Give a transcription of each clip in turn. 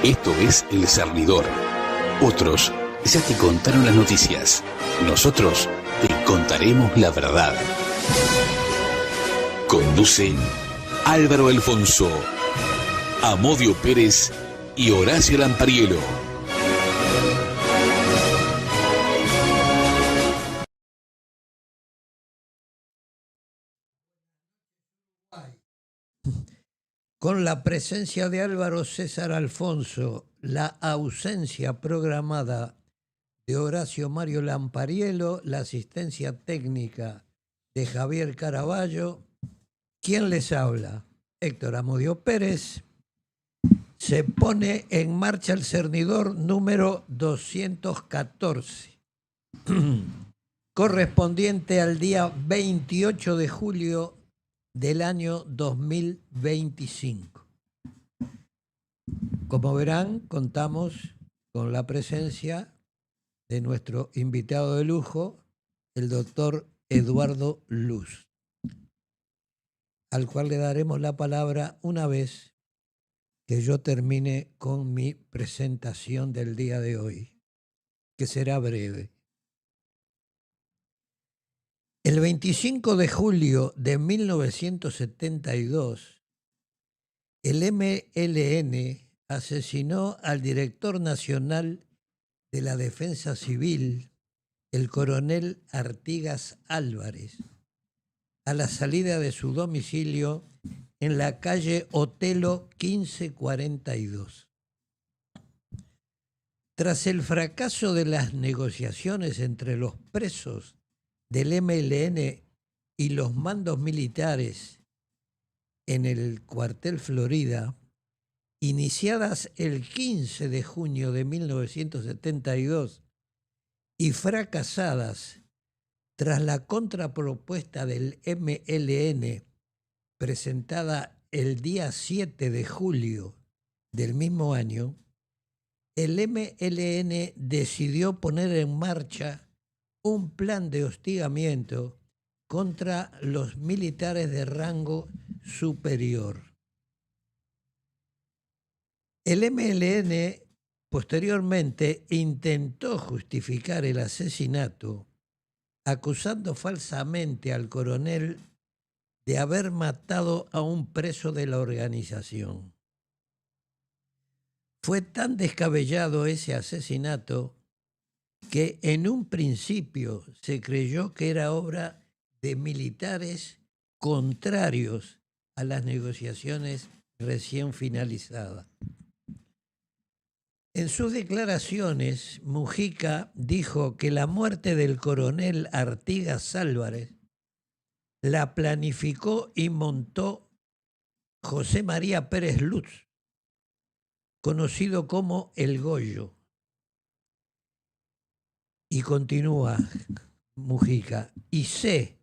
Esto es El Cernidor. Otros ya te contaron las noticias. Nosotros te contaremos la verdad. Conducen Álvaro Alfonso, Amodio Pérez y Horacio Lampariello. Con la presencia de Álvaro César Alfonso, la ausencia programada de Horacio Mario Lampariello, la asistencia técnica de Javier Caraballo, ¿quién les habla? Héctor Amodio Pérez. Se pone en marcha el cernidor número 214, correspondiente al día 28 de julio del año 2025. Como verán, contamos con la presencia de nuestro invitado de lujo, el doctor Eduardo Luz, al cual le daremos la palabra una vez que yo termine con mi presentación del día de hoy, que será breve. El 25 de julio de 1972, el MLN asesinó al director nacional de la Defensa Civil, el coronel Artigas Álvarez, a la salida de su domicilio en la calle Otelo 1542. Tras el fracaso de las negociaciones entre los presos del MLN y los mandos militares en el cuartel Florida, iniciadas el 15 de junio de 1972 y fracasadas tras la contrapropuesta del MLN presentada el día 7 de julio del mismo año, el MLN decidió poner en marcha un plan de hostigamiento contra los militares de rango superior. El MLN posteriormente intentó justificar el asesinato acusando falsamente al coronel de haber matado a un preso de la organización. Fue tan descabellado ese asesinato que en un principio se creyó que era obra de militares contrarios a las negociaciones recién finalizadas. En sus declaraciones, Mujica dijo que la muerte del coronel Artigas Álvarez la planificó y montó José María Pérez Lutz, conocido como El Goyo. Y continúa Mujica, y sé,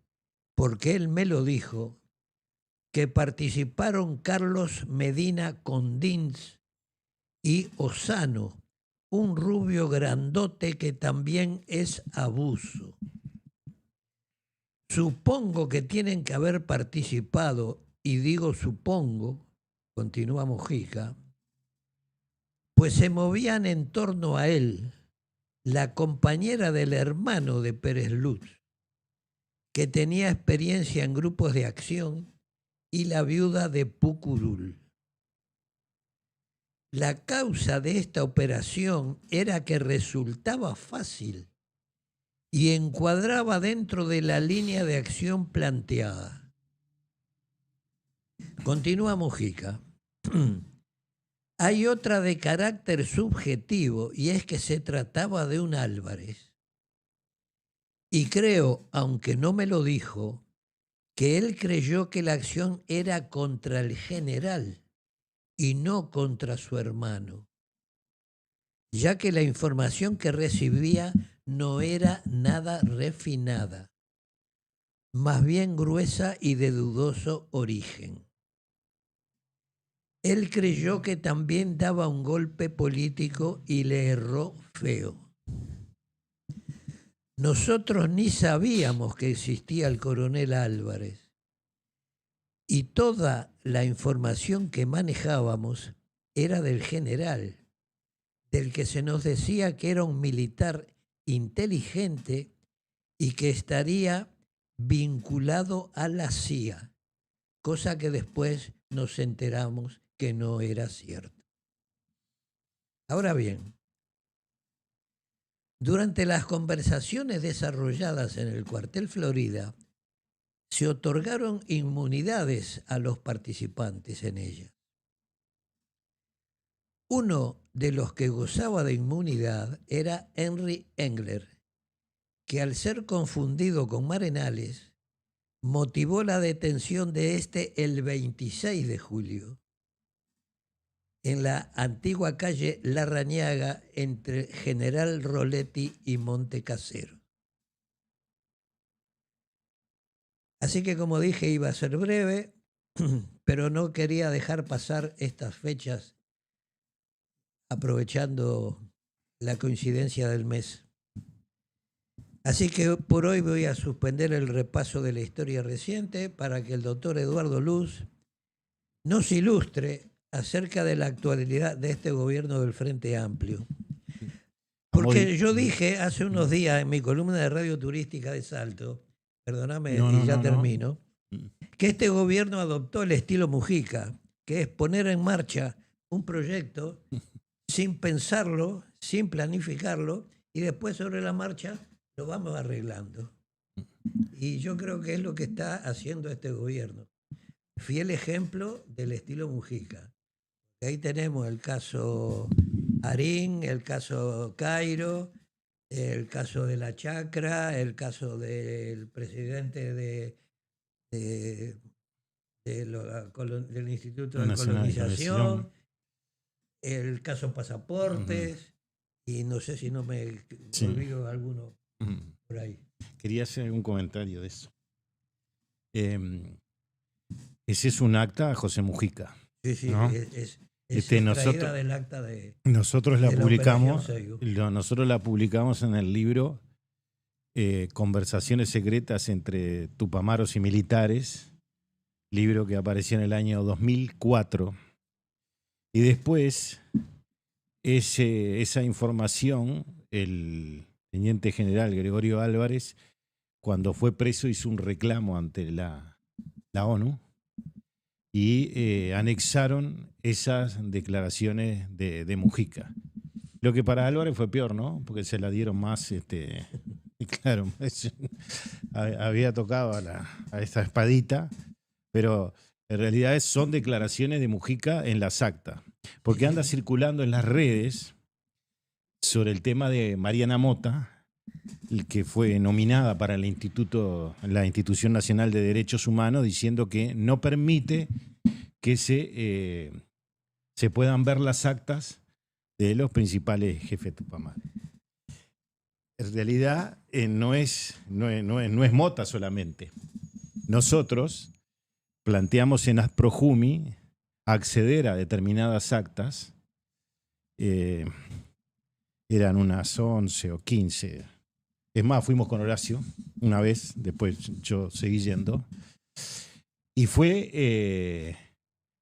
porque él me lo dijo, que participaron Carlos Medina Condins y Osano, un rubio grandote que también es abuso. Supongo que tienen que haber participado, y digo supongo, continúa Mujica, pues se movían en torno a él la compañera del hermano de Pérez Lutz, que tenía experiencia en grupos de acción, y la viuda de Pucurul. La causa de esta operación era que resultaba fácil y encuadraba dentro de la línea de acción planteada. Continúa Mujica. Hay otra de carácter subjetivo, y es que se trataba de un Álvarez. Y creo, aunque no me lo dijo, que él creyó que la acción era contra el general y no contra su hermano, ya que la información que recibía no era nada refinada, más bien gruesa y de dudoso origen. Él creyó que también daba un golpe político y le erró feo. Nosotros ni sabíamos que existía el coronel Álvarez, y toda la información que manejábamos era del general, del que se nos decía que era un militar inteligente y que estaría vinculado a la CIA, cosa que después nos enteramos que no era cierto. Ahora bien, durante las conversaciones desarrolladas en el cuartel Florida, se otorgaron inmunidades a los participantes en ella. Uno de los que gozaba de inmunidad era Henry Engler, que al ser confundido con Marenales, motivó la detención de este el 26 de julio en la antigua calle Larrañaga entre General Roletti y Montecasero. Así que, como dije, iba a ser breve, pero no quería dejar pasar estas fechas aprovechando la coincidencia del mes. Así que por hoy voy a suspender el repaso de la historia reciente para que el doctor Eduardo Luz nos ilustre acerca de la actualidad de este gobierno del Frente Amplio. Porque yo dije hace unos días en mi columna de Radio Turística de Salto, perdóname y ya termino, que este gobierno adoptó el estilo Mujica, que es poner en marcha un proyecto sin pensarlo, sin planificarlo, y después sobre la marcha lo vamos arreglando. Y yo creo que es lo que está haciendo este gobierno. Fiel ejemplo del estilo Mujica. Ahí tenemos el caso Arín, el caso Cairo, el caso de la Chacra, el caso del presidente del Instituto de Colonización, el caso Pasaportes, y no sé si no me olvido alguno por ahí. Quería hacer algún comentario de eso. Ese es un acta a José Mujica. Sí, ¿no? es nosotros, del acta de nosotros la publicamos, nosotros la publicamos en el libro Conversaciones secretas entre tupamaros y militares, libro que apareció en el año 2004. Y después, esa información, el teniente general Gregorio Álvarez, cuando fue preso, hizo un reclamo ante la ONU y anexaron esas declaraciones de Mujica. Lo que para Álvarez fue peor, ¿no? Porque se la dieron más, claro, había tocado a esta espadita, pero en realidad son declaraciones de Mujica en las actas, porque anda circulando en las redes sobre el tema de Mariana Mota, que fue nominada para la Institución Nacional de Derechos Humanos, diciendo que no permite que se puedan ver las actas de los principales jefes tupamaros. En realidad no es Mota solamente. Nosotros planteamos en Asprojumi acceder a determinadas actas, eran unas 11 o 15. Es más, fuimos con Horacio una vez, después yo seguí yendo, y fue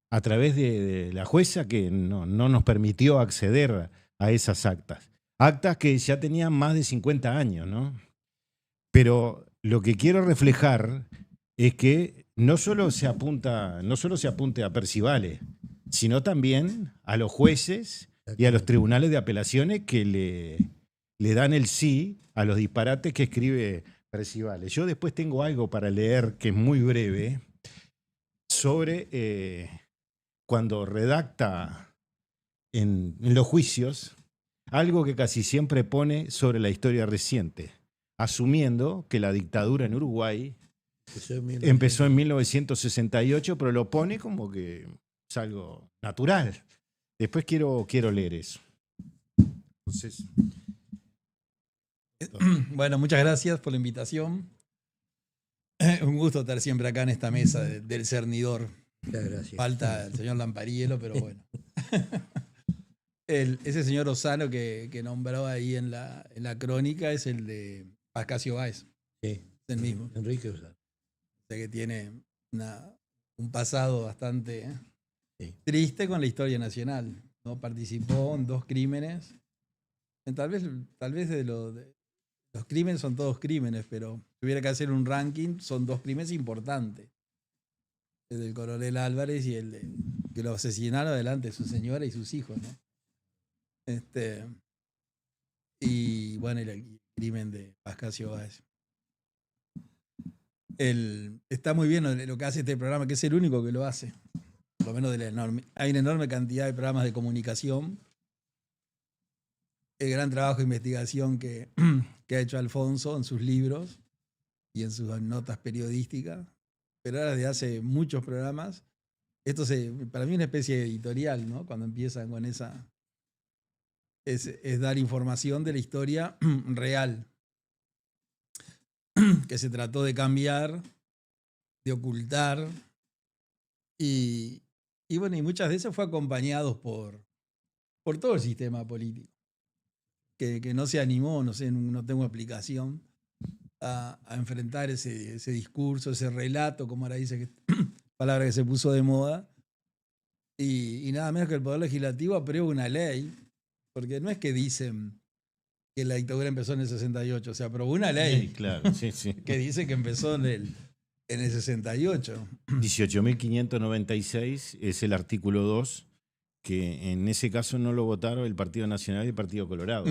a través de la jueza que no nos permitió acceder a esas actas. Actas que ya tenían más de 50 años, ¿no? Pero lo que quiero reflejar es que no solo se apunte a Percivales, sino también a los jueces y a los tribunales de apelaciones que le dan el sí a los disparates que escribe Percivales. Yo después tengo algo para leer que es muy breve sobre cuando redacta en los juicios algo que casi siempre pone sobre la historia reciente, asumiendo que la dictadura en Uruguay empezó en 1968, pero lo pone como que es algo natural. Después quiero leer eso. Entonces, bueno, muchas gracias por la invitación. Un gusto estar siempre acá en esta mesa del cernidor. Muchas gracias. Falta el señor Lampariello, pero bueno. Ese señor Osano que nombró ahí en la crónica es el de Pascasio Báez. Sí. Es el mismo. Enrique Osano. O sea que tiene un pasado bastante triste con la historia nacional. ¿no? Participó en 2 crímenes. Tal vez los crímenes son todos crímenes, pero si tuviera que hacer un ranking, son 2 crímenes importantes. El del coronel Álvarez y el de que lo asesinaron delante de su señora y sus hijos, ¿no? Y bueno, el crimen de Pascasio Báez. Está muy bien lo que hace este programa, que es el único que lo hace. Por lo menos hay una enorme cantidad de programas de comunicación. El gran trabajo de investigación que ha hecho Alfonso en sus libros y en sus notas periodísticas. Pero ahora desde hace muchos programas, esto para mí es una especie de editorial, ¿no? Cuando empiezan con esa... Es dar información de la historia real, que se trató de cambiar, de ocultar, y bueno, y muchas veces fue acompañados por todo el sistema político, que no se animó, no sé, no tengo explicación, a enfrentar ese discurso, ese relato, como ahora dice, palabra que se puso de moda, y nada menos que el Poder Legislativo aprueba una ley, porque no es que dicen que la dictadura empezó en el 68, se aprobó una ley, Sí, claro, sí. que dice que empezó en el 68. 18.596 es el artículo 2, que en ese caso no lo votaron el Partido Nacional y el Partido Colorado.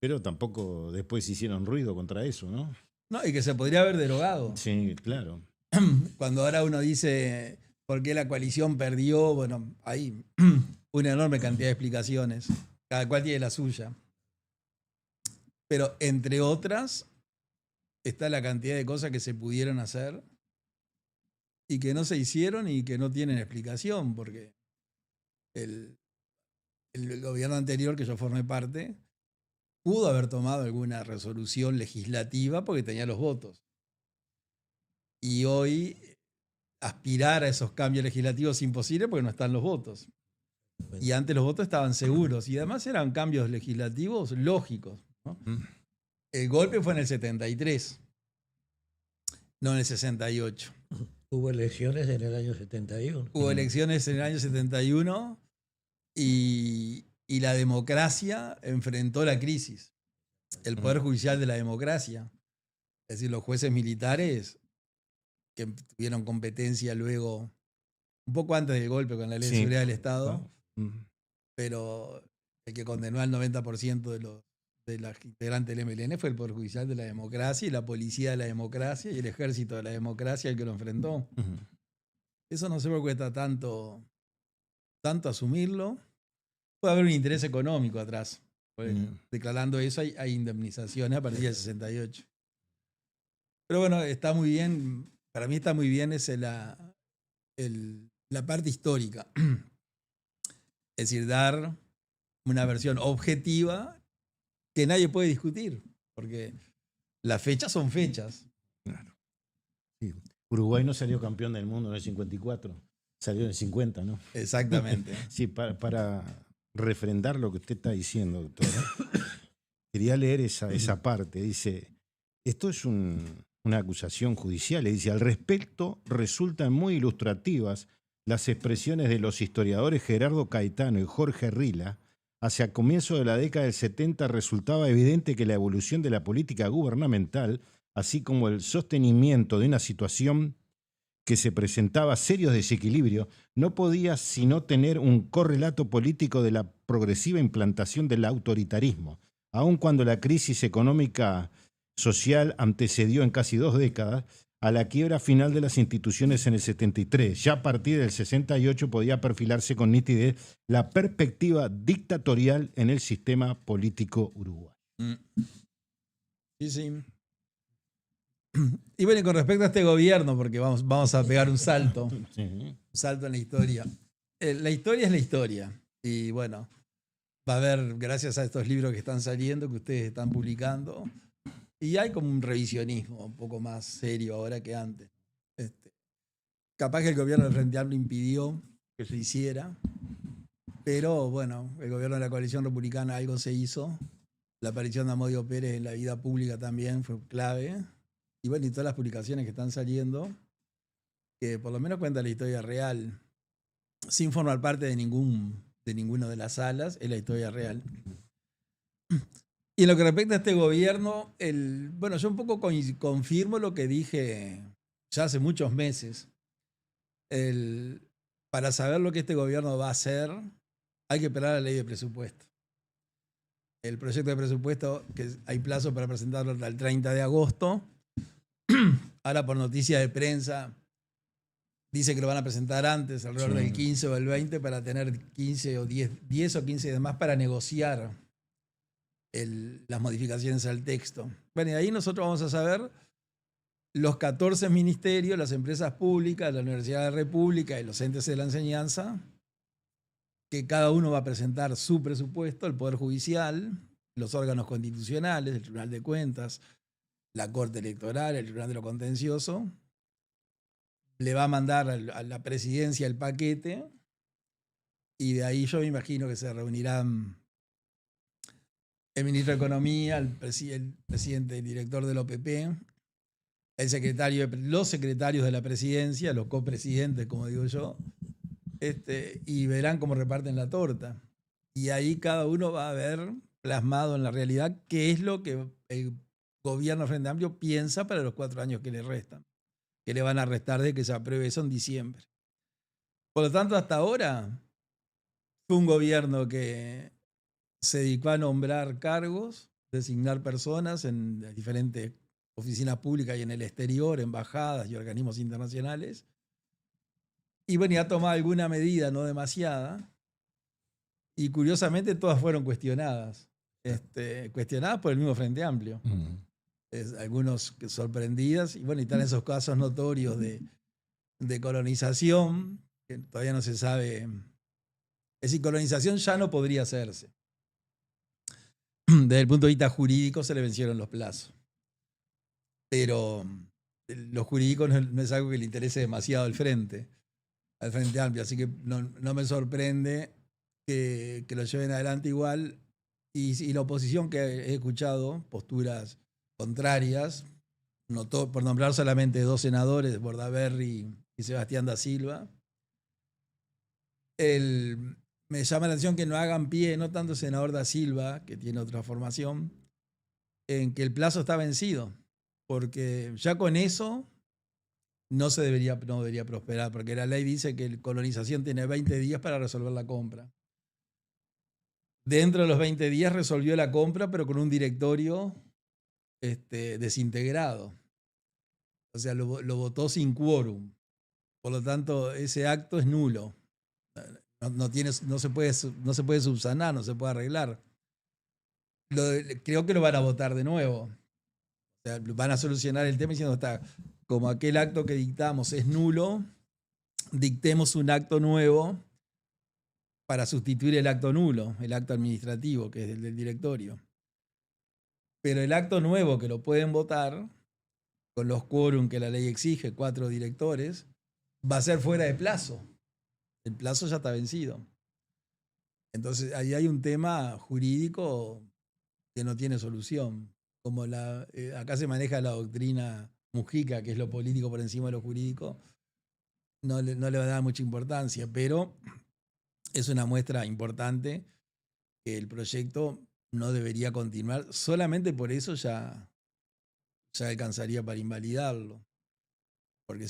Pero tampoco después hicieron ruido contra eso, ¿no? No, y que se podría haber derogado. Sí, claro. Cuando ahora uno dice por qué la coalición perdió, bueno, hay una enorme cantidad de explicaciones. Cada cual tiene la suya. Pero entre otras, está la cantidad de cosas que se pudieron hacer y que no se hicieron y que no tienen explicación, porque el gobierno anterior, que yo formé parte, pudo haber tomado alguna resolución legislativa porque tenía los votos. Y hoy aspirar a esos cambios legislativos es imposible porque no están los votos. Y antes los votos estaban seguros y además eran cambios legislativos lógicos, ¿no? El golpe fue en el 73, no en el 68. Hubo elecciones en el año 71. Hubo elecciones en el año 71 y la democracia enfrentó la crisis. El Poder Judicial de la democracia. Es decir, los jueces militares que tuvieron competencia luego, un poco antes del golpe con la Ley de Seguridad del Estado, pero el que condenó al 90% de los integrantes del MLN fue el Poder Judicial de la democracia y la policía de la democracia y el ejército de la democracia el que lo enfrentó. Eso no sé por qué cuesta tanto asumirlo. Puede haber un interés económico atrás. Declarando eso hay indemnizaciones a partir del 68. Pero bueno, está muy bien. Para mí está muy bien la parte histórica. Es decir, dar una versión objetiva que nadie puede discutir, porque las fechas son fechas. Claro. Sí. Uruguay no salió campeón del mundo en el 54, salió en el 50, ¿no? Exactamente. Sí, para refrendar lo que usted está diciendo, doctor, quería leer esa parte. Dice, esto es una acusación judicial. Le dice, al respecto resultan muy ilustrativas las expresiones de los historiadores Gerardo Caetano y Jorge Rila. Hacia comienzos de la década del 70 resultaba evidente que la evolución de la política gubernamental, así como el sostenimiento de una situación que se presentaba serios desequilibrios, no podía sino tener un correlato político de la progresiva implantación del autoritarismo, aun cuando la crisis económica social antecedió en casi 2 décadas a la quiebra final de las instituciones en el 73. Ya a partir del 68 podía perfilarse con nitidez la perspectiva dictatorial en el sistema político uruguayo. Sí, sí. Y bueno, y con respecto a este gobierno, porque vamos a pegar un salto, un salto en la historia. La historia es la historia. Y bueno, va a haber, gracias a estos libros que están saliendo, que ustedes están publicando, y hay como un revisionismo un poco más serio ahora que antes. Capaz que el gobierno del Frente Amplio impidió que se hiciera, pero bueno, el gobierno de la coalición republicana algo se hizo. La aparición de Amodio Pérez en la vida pública también fue clave. Y bueno, y todas las publicaciones que están saliendo, que por lo menos cuentan la historia real, sin formar parte de ningún de ninguna de las salas, es la historia real. Y en lo que respecta a este gobierno, bueno, yo un poco confirmo lo que dije ya hace muchos meses. Para saber lo que este gobierno va a hacer, hay que esperar a la ley de presupuesto. El proyecto de presupuesto, que hay plazo para presentarlo hasta el 30 de agosto. Ahora, por noticia de prensa, dice que lo van a presentar antes, alrededor del 15 o el 20, para tener 15 o 10 o 15 días más para negociar las modificaciones al texto. Bueno, y ahí nosotros vamos a saber los 14 ministerios, las empresas públicas, la Universidad de la República y los entes de la enseñanza, que cada uno va a presentar su presupuesto, el Poder Judicial, los órganos constitucionales, el Tribunal de Cuentas, la Corte Electoral, el Tribunal de lo Contencioso. Le va a mandar a la presidencia el paquete y de ahí yo me imagino que se reunirán el ministro de Economía, el presidente, el director del OPP, los secretarios de la presidencia, los copresidentes, como digo yo, y verán cómo reparten la torta. Y ahí cada uno va a ver plasmado en la realidad qué es lo que el gobierno Frente Amplio piensa para los 4 años que le restan, que le van a restar de que se apruebe eso en diciembre. Por lo tanto, hasta ahora fue un gobierno que se dedicó a nombrar cargos, designar personas en diferentes oficinas públicas y en el exterior, embajadas y organismos internacionales. Y bueno, ya tomado alguna medida, no demasiada. Y curiosamente todas fueron cuestionadas. Cuestionadas por el mismo Frente Amplio. Algunos sorprendidas. Y bueno, y están esos casos notorios de colonización, que todavía no se sabe. Es decir, colonización ya no podría hacerse. Desde el punto de vista jurídico se le vencieron los plazos. Pero los jurídicos no es algo que le interese demasiado al Frente Amplio. Así que no me sorprende que lo lleven adelante igual. Y la oposición, que he escuchado posturas contrarias, por nombrar solamente 2 senadores, Bordaberry y Sebastián da Silva, me llama la atención que no hagan pie, no tanto el senador da Silva, que tiene otra formación, en que el plazo está vencido. Porque ya con eso no debería prosperar, porque la ley dice que la colonización tiene 20 días para resolver la compra. Dentro de los 20 días resolvió la compra, pero con un directorio desintegrado. O sea, lo votó sin quórum. Por lo tanto, ese acto es nulo. No se puede subsanar, no se puede arreglar. Creo que lo van a votar de nuevo. O sea, van a solucionar el tema diciendo, como aquel acto que dictamos es nulo, dictemos un acto nuevo para sustituir el acto nulo, el acto administrativo, que es el del directorio. Pero el acto nuevo, que lo pueden votar, con los quórum que la ley exige, 4 directores, va a ser fuera de plazo. El plazo ya está vencido. Entonces, ahí hay un tema jurídico que no tiene solución. Como acá se maneja la doctrina Mujica, que es lo político por encima de lo jurídico, no le va a dar mucha importancia, pero es una muestra importante que el proyecto no debería continuar. Solamente por eso ya alcanzaría para invalidarlo. Porque el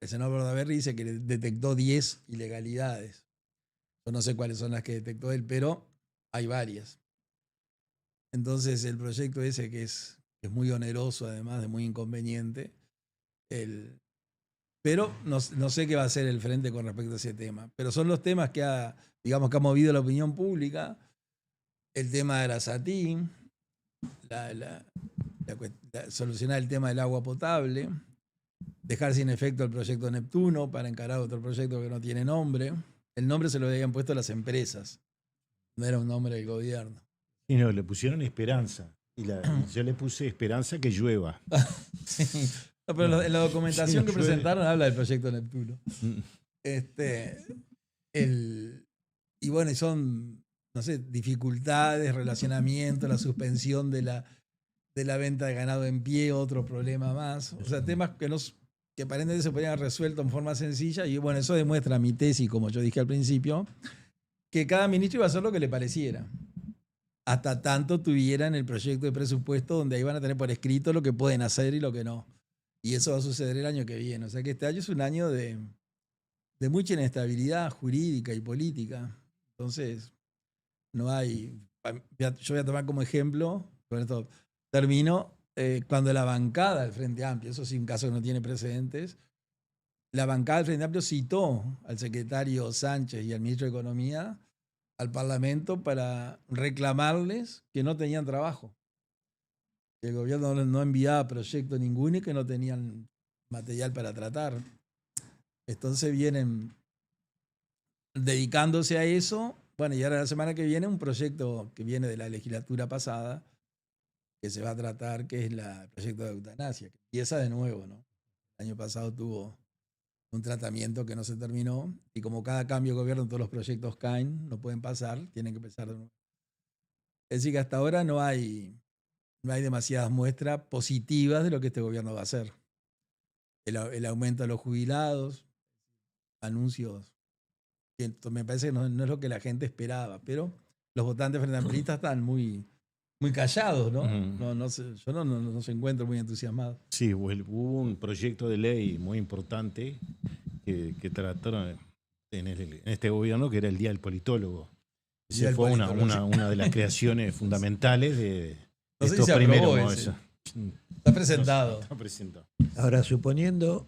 senador Bordaberry dice que detectó 10 ilegalidades. Yo no sé cuáles son las que detectó él, pero hay varias. Entonces el proyecto ese, que es muy oneroso, además de muy inconveniente, pero no sé qué va a hacer el Frente con respecto a ese tema. Pero son los temas que ha movido la opinión pública. El tema de la SATI, solucionar el tema del agua potable, dejar sin efecto el proyecto Neptuno para encarar otro proyecto que no tiene nombre. El nombre se lo habían puesto las empresas, no era un nombre del gobierno. Y no, le pusieron Esperanza. Y yo le puse Esperanza que llueva. Sí. No, pero en la documentación que presentaron habla del proyecto Neptuno. Y bueno, y son, no sé, dificultades, relacionamiento, la suspensión de la venta de ganado en pie, otro problema más. O sea, temas que aparentemente se podrían haber resuelto en forma sencilla. Y bueno, eso demuestra mi tesis, como yo dije al principio, que cada ministro iba a hacer lo que le pareciera. Hasta tanto tuvieran el proyecto de presupuesto donde ahí van a tener por escrito lo que pueden hacer y lo que no. Y eso va a suceder el año que viene. O sea que este año es un año de mucha inestabilidad jurídica y política. Entonces, no hay... Yo voy a tomar como ejemplo, con esto termino, cuando la bancada del Frente Amplio, eso sí un caso que no tiene precedentes, la bancada del Frente Amplio citó al secretario Sánchez y al ministro de Economía al Parlamento para reclamarles que no tenían trabajo. Que el gobierno no enviaba proyecto ninguno y que no tenían material para tratar. Entonces vienen dedicándose a eso. Bueno, y ahora la semana que viene un proyecto que viene de la legislatura pasada que se va a tratar, que es el proyecto de eutanasia, que empieza de nuevo, ¿no? El año pasado tuvo un tratamiento que no se terminó y como cada cambio de gobierno todos los proyectos caen, no pueden pasar, tienen que empezar de nuevo. Es decir, que hasta ahora no hay demasiadas muestras positivas de lo que este gobierno va a hacer. El aumento de los jubilados, anuncios que me parece que no es lo que la gente esperaba, pero los votantes frendamplistas están muy callados, ¿no? Yo no se encuentro muy entusiasmado. Sí, hubo un proyecto de ley muy importante que trataron en este gobierno, que era el Día del Politólogo. Esa fue una de las creaciones fundamentales de no sé estos si se primeros. aprobó ese. Está presentado. Está presentado. Ahora, suponiendo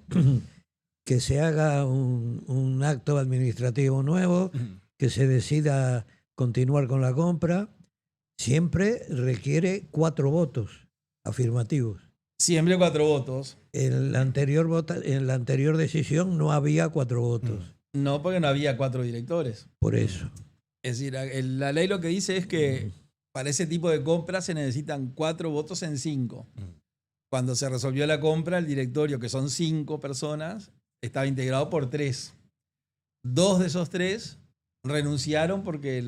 que se haga un acto administrativo nuevo, que se decida continuar con la compra, siempre requiere 4 votos afirmativos. Siempre 4 votos. En la anterior decisión no había 4 votos. No, porque no había 4 directores. Por eso. Es decir, la ley lo que dice es que para ese tipo de compras se necesitan 4 votos en 5. Cuando se resolvió la compra, el directorio, que son 5 personas, estaba integrado por 3. 2 de esos 3 renunciaron porque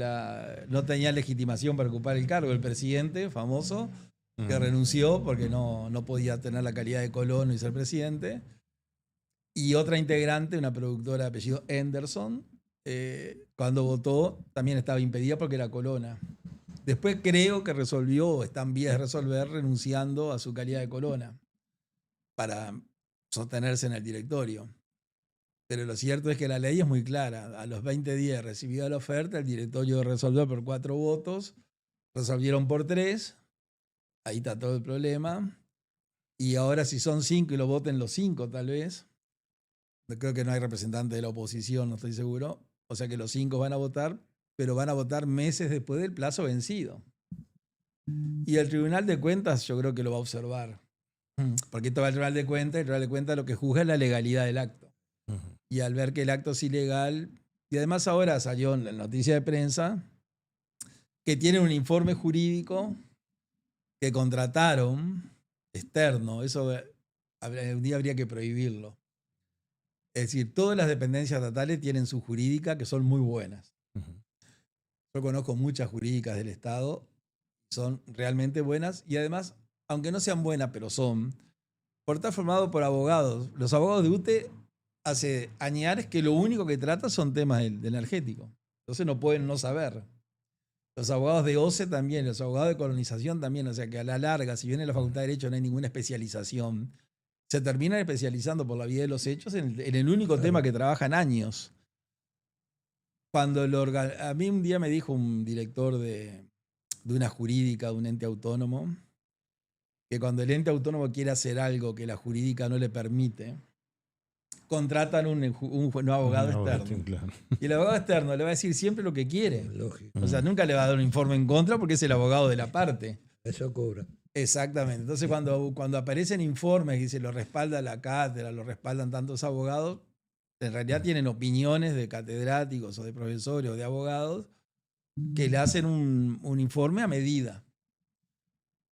no tenían legitimación para ocupar el cargo. El presidente, famoso, que renunció porque no podía tener la calidad de colono y ser presidente. Y otra integrante, una productora de apellido Henderson, cuando votó también estaba impedida porque era colona. Después creo que resolvió, está en vías de resolver, renunciando a su calidad de colona para sostenerse en el directorio. Pero lo cierto es que la ley es muy clara. A los 20 días recibida la oferta, el directorio resolvió por 4 votos, resolvieron por 3, ahí está todo el problema. Y ahora si son 5 y lo voten los 5 tal vez, creo que no hay representante de la oposición, no estoy seguro, o sea que los 5 van a votar, pero van a votar meses después del plazo vencido. Y el Tribunal de Cuentas yo creo que lo va a observar, porque esto va al Tribunal de Cuentas, y el Tribunal de Cuentas lo que juzga es la legalidad del acto. Y al ver que el acto es ilegal, y además ahora salió en la noticia de prensa que tienen un informe jurídico que contrataron externo, eso un día habría que prohibirlo. Es decir, todas las dependencias estatales tienen su jurídica que son muy buenas. Yo conozco muchas jurídicas del Estado, son realmente buenas y además, aunque no sean buenas, pero son, por estar formado por abogados. Los abogados de UTE hace años que lo único que tratan son temas del energético. Entonces no pueden no saber. Los abogados de OCE también, los abogados de colonización también. O sea que a la larga, si bien en la Facultad de Derecho no hay ninguna especialización, se terminan especializando por la vía de los hechos en el único tema que trabajan años. A mí un día me dijo un director de una jurídica, de un ente autónomo, que cuando el ente autónomo quiere hacer algo que la jurídica no le permite, contratan un abogado externo. Claro. Y el abogado externo le va a decir siempre lo que quiere. Lógico. O sea, nunca le va a dar un informe en contra porque es el abogado de la parte. Eso cobra. Exactamente. Entonces, cuando aparecen informes y se lo respalda la cátedra, lo respaldan tantos abogados, en realidad tienen opiniones de catedráticos o de profesores o de abogados que le hacen un informe a medida.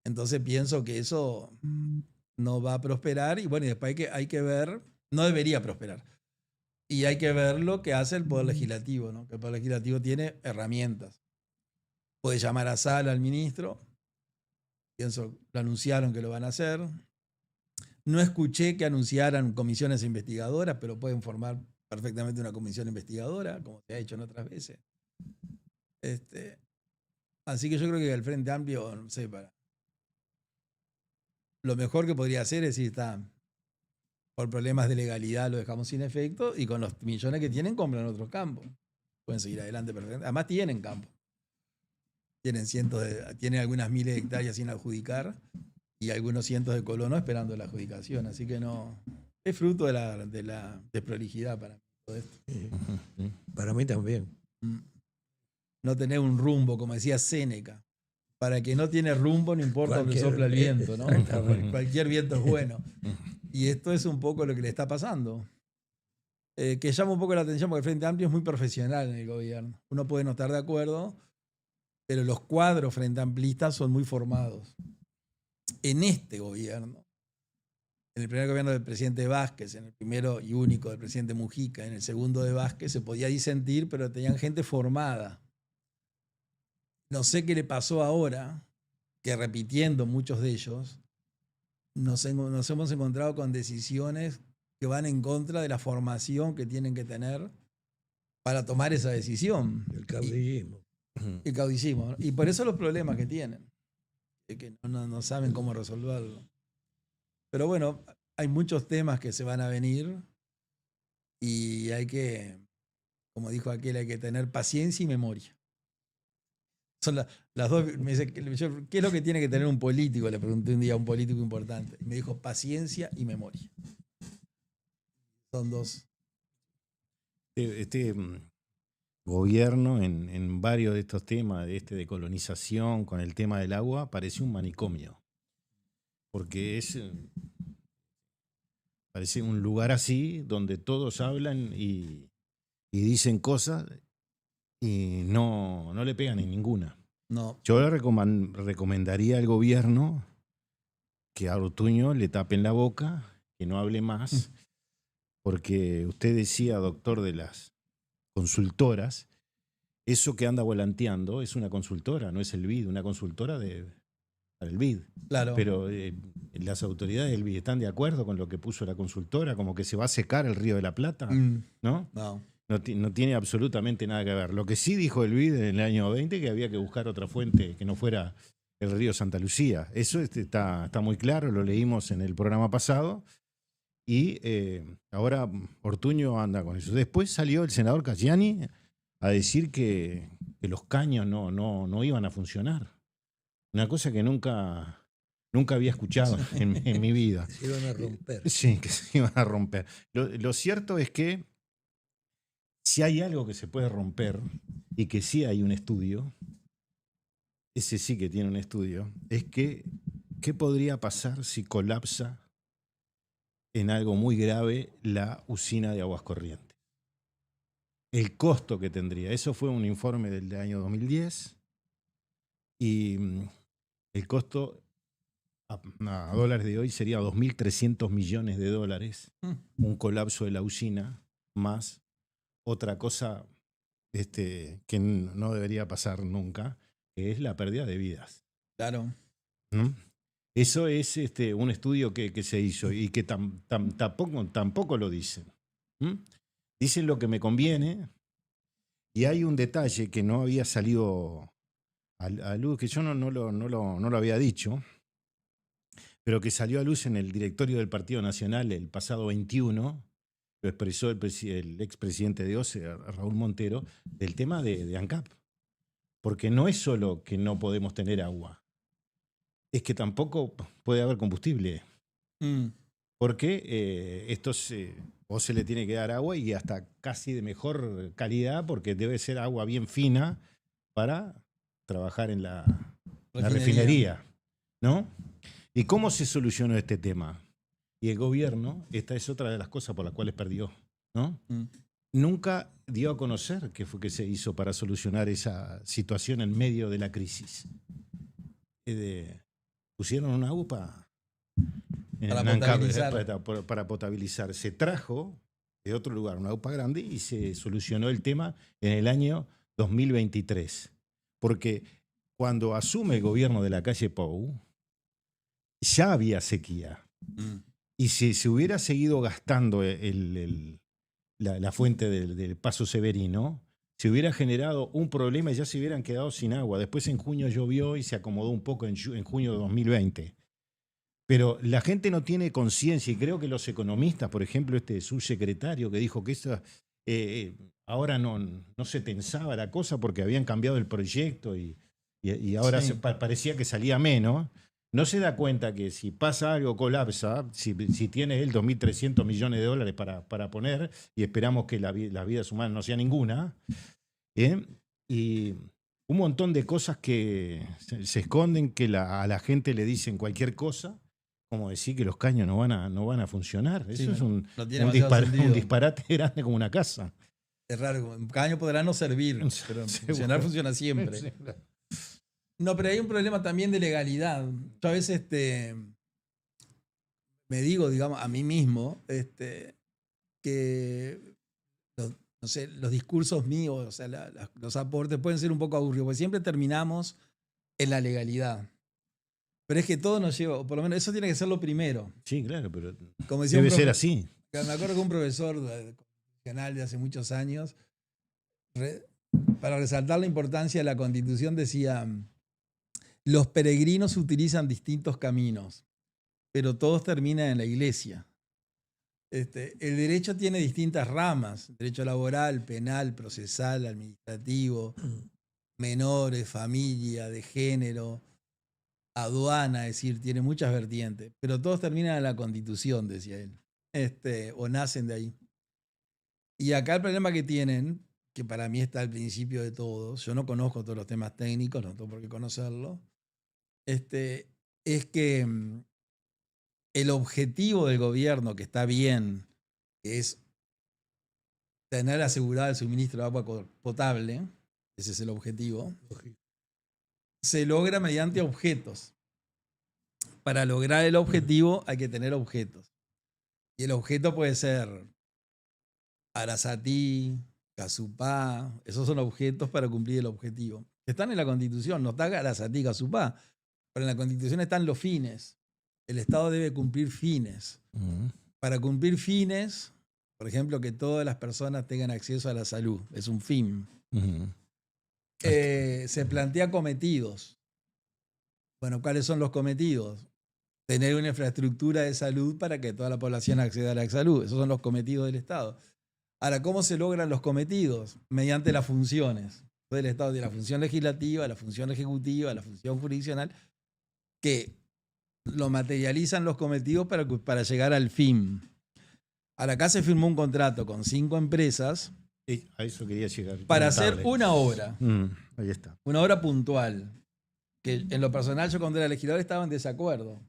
Entonces pienso que eso no va a prosperar y bueno, y después hay que ver, no debería prosperar. Y hay que ver lo que hace el Poder Legislativo, ¿no? Que el Poder Legislativo tiene herramientas. Puede llamar a sala al ministro. Pienso, lo anunciaron que lo van a hacer. No escuché que anunciaran comisiones investigadoras, pero pueden formar perfectamente una comisión investigadora, como se ha hecho en otras veces. Así que yo creo que el Frente Amplio, no sé, lo mejor que podría hacer es decir, por problemas de legalidad lo dejamos sin efecto y con los millones que tienen compran otros campos. Pueden seguir adelante perfectamente. Además tienen campo. Tienen algunas miles de hectáreas sin adjudicar y algunos cientos de colonos esperando la adjudicación. Así que no. Es fruto de la desprolijidad para mí todo esto. Para mí también. No tener un rumbo, como decía Séneca. Para que no tiene rumbo, no importa dónde sopla el viento, ¿no? Cualquier viento es bueno. Y esto es un poco lo que le está pasando. Que llama un poco la atención porque el Frente Amplio es muy profesional en el gobierno. Uno puede no estar de acuerdo, pero los cuadros frente amplistas son muy formados. En este gobierno, en el primer gobierno del presidente Vázquez, en el primero y único del presidente Mujica, en el segundo de Vázquez, se podía disentir, pero tenían gente formada. No sé qué le pasó ahora, que repitiendo muchos de ellos, nos hemos encontrado con decisiones que van en contra de la formación que tienen que tener para tomar esa decisión. El caudillismo. El caudillismo, ¿no? Y por eso los problemas que tienen, que no saben cómo resolverlo. Pero bueno, hay muchos temas que se van a venir y hay que, como dijo aquel, hay que tener paciencia y memoria. Son las dos. Me dice, ¿qué es lo que tiene que tener un político? Le pregunté un día a un político importante. Y me dijo, paciencia y memoria. Son dos. Este gobierno en varios de estos temas, de colonización, con el tema del agua, parece un manicomio. Porque parece un lugar así donde todos hablan y dicen cosas y no le pegan en ninguna. No. Yo le recomendaría al gobierno que a Ortuño le tapen la boca, que no hable más, porque usted decía, doctor, de las consultoras, eso que anda volanteando es una consultora, no es el BID, una consultora para el BID. Claro. Pero las autoridades del BID están de acuerdo con lo que puso la consultora, como que se va a secar el Río de la Plata, ¿no? No tiene absolutamente nada que ver. Lo que sí dijo el BID en el año 20 que había que buscar otra fuente que no fuera el río Santa Lucía. Eso está muy claro, lo leímos en el programa pasado. Y ahora Ortuño anda con eso. Después salió el senador Caggiani a decir que los caños no iban a funcionar. Una cosa que nunca había escuchado en mi vida. Se iban a romper. Sí, que se iban a romper. Lo cierto es que si hay algo que se puede romper y que sí hay un estudio, ese sí que tiene un estudio, es que ¿qué podría pasar si colapsa en algo muy grave la usina de Aguas Corrientes? El costo que tendría. Eso fue un informe del año 2010 y el costo a dólares de hoy sería 2.300 millones de dólares. Un colapso de la usina más otra cosa que no debería pasar nunca, que es la pérdida de vidas. Claro. Eso es un estudio que se hizo y que tampoco lo dicen. Dicen lo que me conviene y hay un detalle que no había salido a luz, que yo no lo había dicho, pero que salió a luz en el directorio del Partido Nacional el pasado 21, lo expresó el expresidente de OCE, Raúl Montero, del tema de ANCAP. Porque no es solo que no podemos tener agua, es que tampoco puede haber combustible. Porque o se le tiene que dar agua y hasta casi de mejor calidad, porque debe ser agua bien fina para trabajar en la refinería, ¿no? ¿Y cómo se solucionó este tema? Y el gobierno, esta es otra de las cosas por las cuales perdió, ¿no? Nunca dio a conocer qué fue que se hizo para solucionar esa situación en medio de la crisis. Pusieron una UPA para potabilizar. Se trajo de otro lugar una UPA grande y se solucionó el tema en el año 2023. Porque cuando asume el gobierno de la calle Pou, ya había sequía. Y si se hubiera seguido gastando la fuente del Paso Severino, se hubiera generado un problema y ya se hubieran quedado sin agua. Después en junio llovió y se acomodó un poco en junio de 2020. Pero la gente no tiene conciencia, y creo que los economistas, por ejemplo, este subsecretario que dijo que ahora no se tensaba la cosa porque habían cambiado el proyecto y ahora Sí. parecía que salía menos, no se da cuenta que si pasa algo, colapsa, si tiene él 2.300 millones de dólares para poner, y esperamos que las vidas humanas no sea ninguna, y un montón de cosas que se esconden, que a la gente le dicen cualquier cosa, como decir que los caños no van a funcionar. Eso Sí, es no tiene demasiado sentido. un disparate grande como una casa. Es raro, un caño podrá no servir, pero funcionar funciona siempre. Sí. No, pero hay un problema también de legalidad. Yo a veces me digo, digamos, a mí mismo, que no sé, los discursos míos, o sea, los aportes pueden ser un poco aburridos, porque siempre terminamos en la legalidad. Pero es que todo nos lleva, o por lo menos eso tiene que ser lo primero. Sí, claro, pero Como decía debe ser así. Me acuerdo que un profesor constitucional de hace muchos años, para resaltar la importancia de la Constitución, decía: los peregrinos utilizan distintos caminos, pero todos terminan en la iglesia. El derecho tiene distintas ramas: derecho laboral, penal, procesal, administrativo, menores, familia, de género, aduana, es decir, tiene muchas vertientes, pero todos terminan en la Constitución, decía él, o nacen de ahí. Y acá el problema que tienen, que para mí está al principio de todo, yo no conozco todos los temas técnicos, no tengo por qué conocerlo, es que el objetivo del gobierno, que está bien, que es tener asegurado el suministro de agua potable, ese es el objetivo, se logra mediante objetos. Para lograr el objetivo hay que tener objetos. Y el objeto puede ser Arasatí, Casupá, esos son objetos para cumplir el objetivo. Están en la Constitución, no está Arasatí, Casupá, pero en la Constitución están los fines. El Estado debe cumplir fines. Para cumplir fines, por ejemplo, que todas las personas tengan acceso a la salud, es un fin. Se plantea cometidos. Bueno, ¿cuáles son los cometidos? Tener una infraestructura de salud para que toda la población acceda a la salud. Esos son los cometidos del Estado. Ahora, ¿cómo se logran los cometidos? Mediante las funciones. Entonces, el Estado tiene la función legislativa, la función ejecutiva, la función jurisdiccional, que lo materializan los cometidos para llegar al fin. Ahora, acá se firmó un contrato con 5 empresas. Sí, a eso quería llegar. Para hacer una obra. Ahí está. Una obra puntual. Que en lo personal yo cuando era legislador estaba en desacuerdo.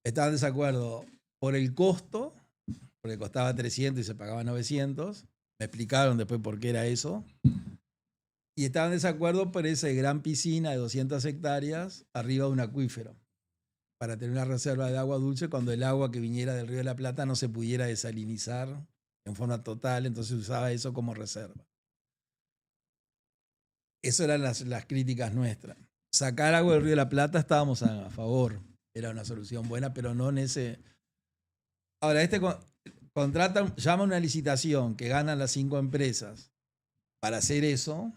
Estaba en desacuerdo por el costo, porque costaba 300 y se pagaba 900. Me explicaron después por qué era eso. Y estaba en desacuerdo por esa gran piscina de 200 hectáreas arriba de un acuífero, para tener una reserva de agua dulce cuando el agua que viniera del Río de la Plata no se pudiera desalinizar en forma total, entonces usaba eso como reserva. Eso eran las críticas nuestras. Sacar agua del Río de la Plata estábamos a favor, era una solución buena, pero no en ese... Ahora, llama una licitación que ganan las 5 empresas para hacer eso,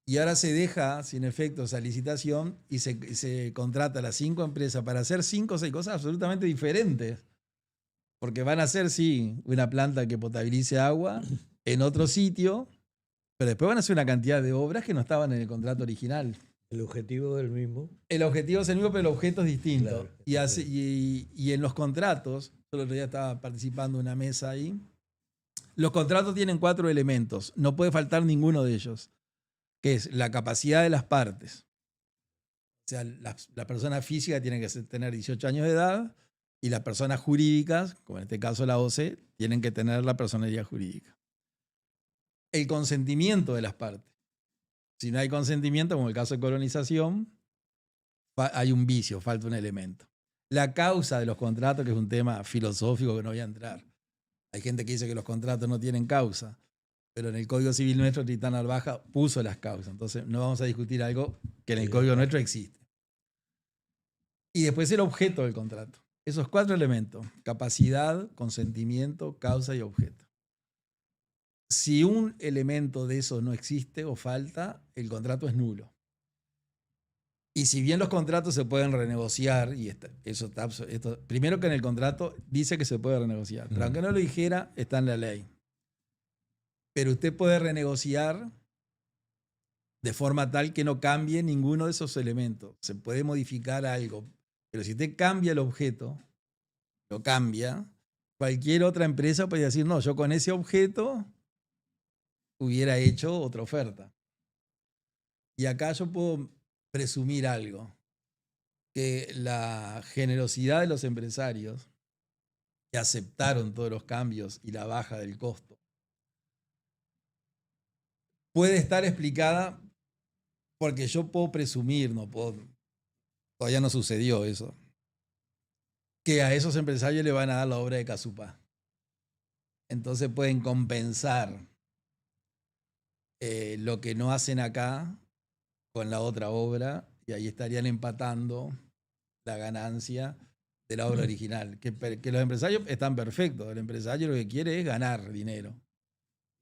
y ahora se deja sin efecto esa licitación y se contrata a las 5 empresas para hacer 5 o 6 cosas absolutamente diferentes. Porque van a hacer, sí, una planta que potabilice agua en otro sitio, pero después van a hacer una cantidad de obras que no estaban en el contrato original. El objetivo del mismo. El objetivo es el mismo, pero el objeto es distinto. Claro, y en los contratos, yo el otro día estaba participando en una mesa ahí, los contratos tienen 4 elementos, no puede faltar ninguno de ellos, que es la capacidad de las partes. O sea, la persona física tiene que tener 18 años de edad y las personas jurídicas, como en este caso la OCE, tienen que tener la personalidad jurídica. El consentimiento de las partes. Si no hay consentimiento, como el caso de colonización, hay un vicio, falta un elemento. La causa de los contratos, que es un tema filosófico que no voy a entrar. Hay gente que dice que los contratos no tienen causa, pero en el Código Civil nuestro, Tristán Narvaja puso las causas. Entonces no vamos a discutir algo que en el Código nuestro existe. Y después el objeto del contrato. Esos 4 elementos: capacidad, consentimiento, causa y objeto. Si un elemento de eso no existe o falta, el contrato es nulo. Y si bien los contratos se pueden renegociar, y primero que en el contrato dice que se puede renegociar, pero aunque no lo dijera, está en la ley. Pero usted puede renegociar de forma tal que no cambie ninguno de esos elementos. Se puede modificar algo, pero si usted cambia el objeto, lo cambia, cualquier otra empresa puede decir, no, yo con ese objeto hubiera hecho otra oferta. Y acá yo puedo presumir algo, que la generosidad de los empresarios que aceptaron todos los cambios y la baja del costo puede estar explicada porque yo puedo presumir, todavía no sucedió eso, que a esos empresarios le van a dar la obra de Casupá. Entonces pueden compensar lo que no hacen acá con la otra obra, y ahí estarían empatando la ganancia de la obra original. Que los empresarios están perfectos. El empresario lo que quiere es ganar dinero.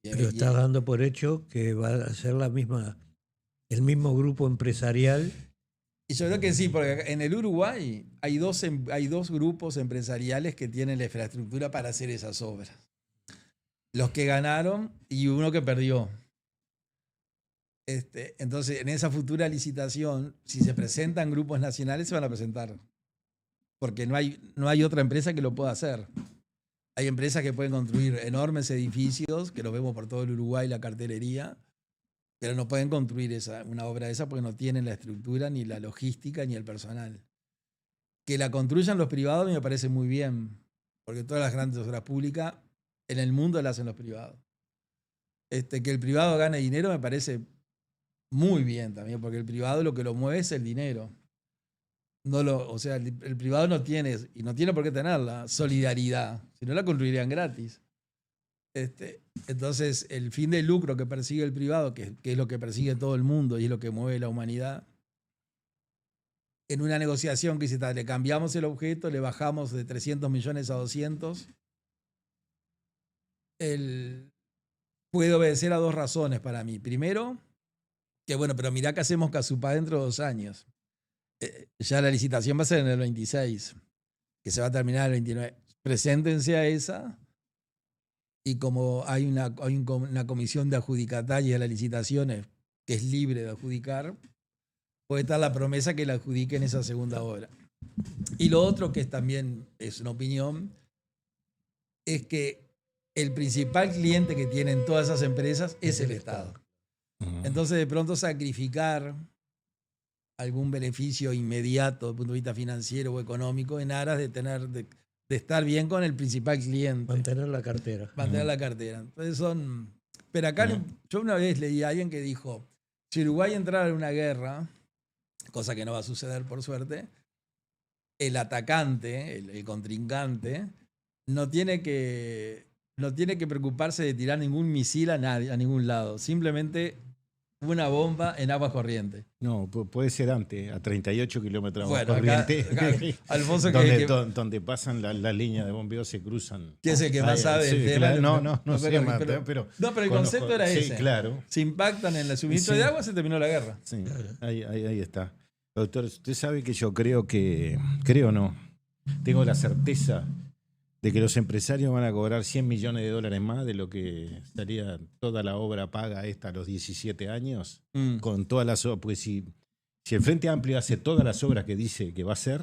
Pero está dando por hecho que va a ser el mismo grupo empresarial. Y yo creo que sí, porque en el Uruguay hay dos grupos empresariales que tienen la infraestructura para hacer esas obras. Los que ganaron y uno que perdió. Entonces, en esa futura licitación, si se presentan grupos nacionales, se van a presentar. Porque no hay otra empresa que lo pueda hacer. Hay empresas que pueden construir enormes edificios, que los vemos por todo el Uruguay, la cartelería, pero no pueden construir una obra de esa porque no tienen la estructura, ni la logística, ni el personal. Que la construyan los privados me parece muy bien, porque todas las grandes obras públicas en el mundo las hacen los privados. Que el privado gane dinero me parece muy bien también, porque el privado lo que lo mueve es el dinero. El privado no tiene, y no tiene por qué tener la solidaridad, si no la construirían gratis. Entonces, el fin de lucro que persigue el privado, que es lo que persigue todo el mundo y es lo que mueve la humanidad, en una negociación que dice, le cambiamos el objeto, le bajamos de 300 millones a 200, puede obedecer a dos razones para mí. Primero, que bueno, pero mirá que hacemos Casupá dentro de 2 años. Ya la licitación va a ser en el 26, que se va a terminar el 29. Preséntense a esa, y como hay una comisión de adjudicatarios de las licitaciones que es libre de adjudicar, puede estar la promesa que la adjudiquen esa segunda obra. Y lo otro, que también es una opinión, es que el principal cliente que tienen todas esas empresas es el Estado. Entonces, de pronto, sacrificar algún beneficio inmediato desde el punto de vista financiero o económico en aras de estar bien con el principal cliente. Mantener la cartera. Mantener la cartera. Entonces pero acá yo una vez leí a alguien que dijo, si Uruguay entrara en una guerra, cosa que no va a suceder por suerte, el atacante, el contrincante, no tiene que preocuparse de tirar ningún misil a nadie, a ningún lado. Simplemente una bomba en aguas corrientes. No, puede ser antes, a 38 kilómetros bueno, corriente. Acá, Alfonso, donde pasan la línea de bombeo, se cruzan. ¿Quién es el que más sabe del tema? Claro, no sé, pero el concepto era ese. Claro. Se impactan en el suministro de agua, se terminó la guerra. Sí, ahí está. Doctor, usted sabe que yo tengo la certeza de que los empresarios van a cobrar $100 millones más de lo que estaría toda la obra paga a los 17 años, con todas las obras. Pues si el Frente Amplio hace todas las obras que dice que va a hacer,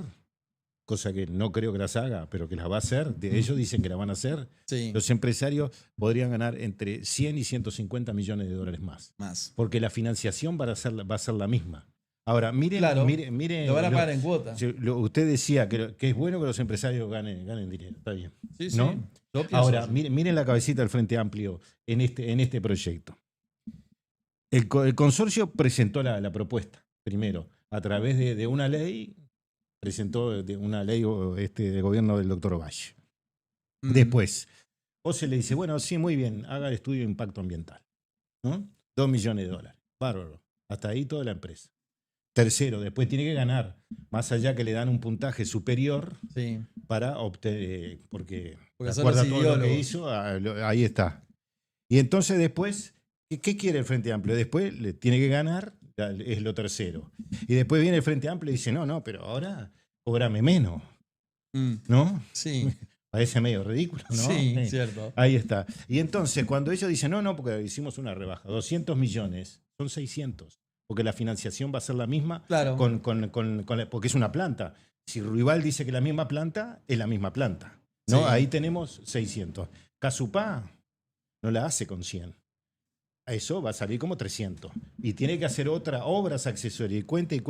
cosa que no creo que las haga, pero que las va a hacer, ellos dicen que las van a hacer, sí, los empresarios podrían ganar entre 100 y 150 millones de dólares más. Porque la financiación va a ser la misma. Ahora, miren, lo van a pagar en cuota. Usted decía que es bueno que los empresarios ganen dinero, está bien. Sí, ¿no? Sí. Ahora, miren la cabecita del Frente Amplio en este proyecto. El consorcio presentó la propuesta, primero, a través de una ley, presentó una ley de gobierno del doctor Valle. Después, se le dice, bueno, sí, muy bien, haga el estudio de impacto ambiental, ¿no? $2 millones. Bárbaro. Hasta ahí toda la empresa. Tercero, después tiene que ganar, más allá que le dan un puntaje superior, sí, para obtener, porque de acuerdo a todo lo que hizo, ahí está. Y entonces después, ¿qué quiere el Frente Amplio? Después le tiene que ganar, es lo tercero. Y después viene el Frente Amplio y dice, no, pero ahora cóbrame menos, ¿no? Sí. Parece medio ridículo, ¿no? Sí, cierto. Ahí está. Y entonces, cuando ellos dicen, no, porque hicimos una rebaja, 200 millones, son 600, porque la financiación va a ser la misma, Claro. porque es una planta. Si Ruibal dice que la misma planta, es la misma planta, ¿no? Sí. Ahí tenemos 600. Casupá no la hace con 100. A eso va a salir como 300. Y tiene que hacer otras obras accesorias, y cuente,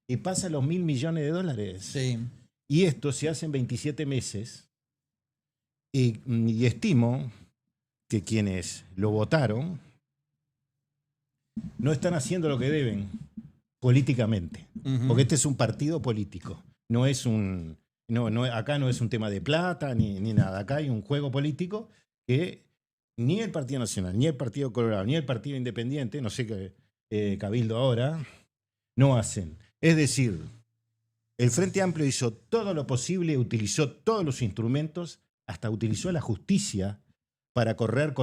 y pasa los 1.000 millones de dólares. Sí. Y esto se hace en 27 meses. Y estimo que quienes lo votaron no están haciendo lo que deben políticamente. Porque este es un partido político. No es acá no es un tema de plata ni nada. Acá hay un juego político que ni el Partido Nacional, ni el Partido Colorado, ni el Partido Independiente, no sé qué Cabildo ahora, no hacen. Es decir, el Frente Amplio hizo todo lo posible, utilizó todos los instrumentos, hasta utilizó la justicia para correr,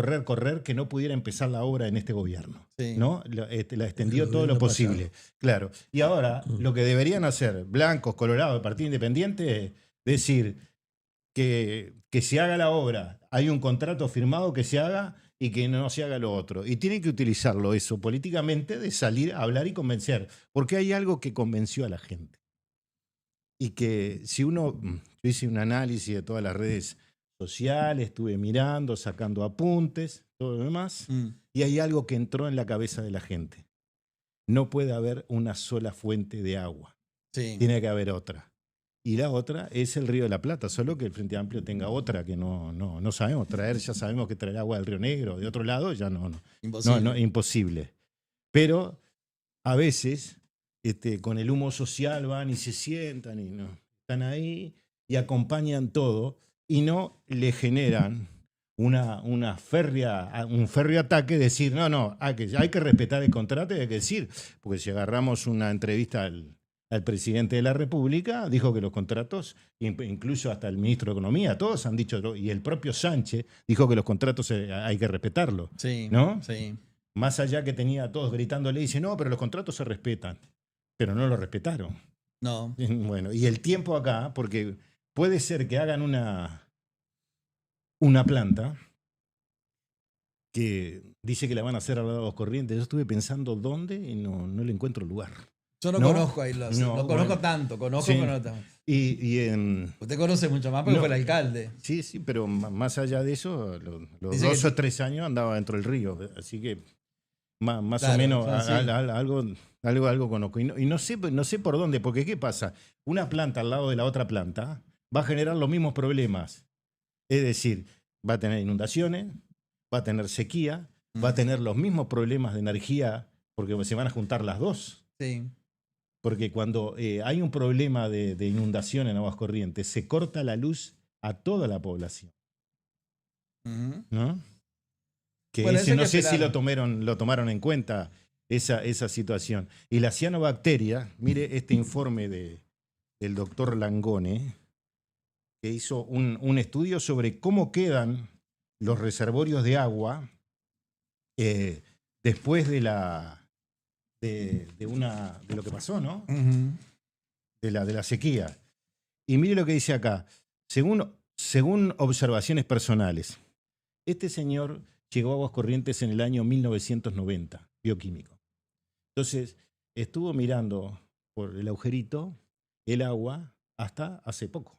que no pudiera empezar la obra en este gobierno. Sí. ¿No? La extendió todo lo posible. Claro. Y ahora, lo que deberían hacer blancos, colorados, el Partido Independiente, es decir que se haga la obra, hay un contrato firmado que se haga y que no se haga lo otro. Y tienen que utilizarlo eso políticamente, de salir a hablar y convencer, porque hay algo que convenció a la gente. Y que si yo hice un análisis de todas las redes sociales, estuve mirando, sacando apuntes, todo lo demás, y hay algo que entró en la cabeza de la gente. No puede haber una sola fuente de agua. Sí. Tiene que haber otra. Y la otra es el Río de la Plata, solo que el Frente Amplio tenga otra que no sabemos traer. Ya sabemos que traer agua del Río Negro, de otro lado, ya no. Imposible. Imposible. Pero a veces con el humo social van y se sientan y están ahí y acompañan todo y no le generan un férreo ataque, decir, hay que respetar el contrato y hay que decir, porque si agarramos una entrevista al presidente de la República, dijo que los contratos, incluso hasta el ministro de Economía, todos han dicho, y el propio Sánchez dijo que los contratos hay que respetarlos. Sí, ¿no? sí. Más allá que tenía a todos gritándole, dice, no, pero los contratos se respetan. Pero no lo respetaron. No. Bueno, y el tiempo acá, porque puede ser que hagan una planta que dice que la van a hacer al lado de los Corrientes. Yo estuve pensando dónde y no le encuentro lugar. Yo no conozco ahí lo conozco tanto, sí. pero no tanto. Usted conoce mucho más porque fue el alcalde. Sí, pero más allá de eso, los 2 o 3 años andaba dentro del río, así que más o menos sí. algo conozco. Y no sé por dónde, porque ¿qué pasa? Una planta al lado de la otra planta va a generar los mismos problemas. Es decir, va a tener inundaciones, va a tener sequía, va a tener los mismos problemas de energía, porque se van a juntar las dos. Sí. Porque cuando hay un problema de inundación en Aguascorrientes, se corta la luz a toda la población. ¿No? Que bueno, no sé si lo tomaron en cuenta esa situación. Y la cianobacteria, mire este informe del doctor Langone, que hizo un estudio sobre cómo quedan los reservorios de agua después de lo que pasó, ¿no? De la sequía. Y mire lo que dice acá. Según observaciones personales, este señor llegó a Aguascorrientes en el año 1990, bioquímico. Entonces, estuvo mirando por el agujerito el agua hasta hace poco.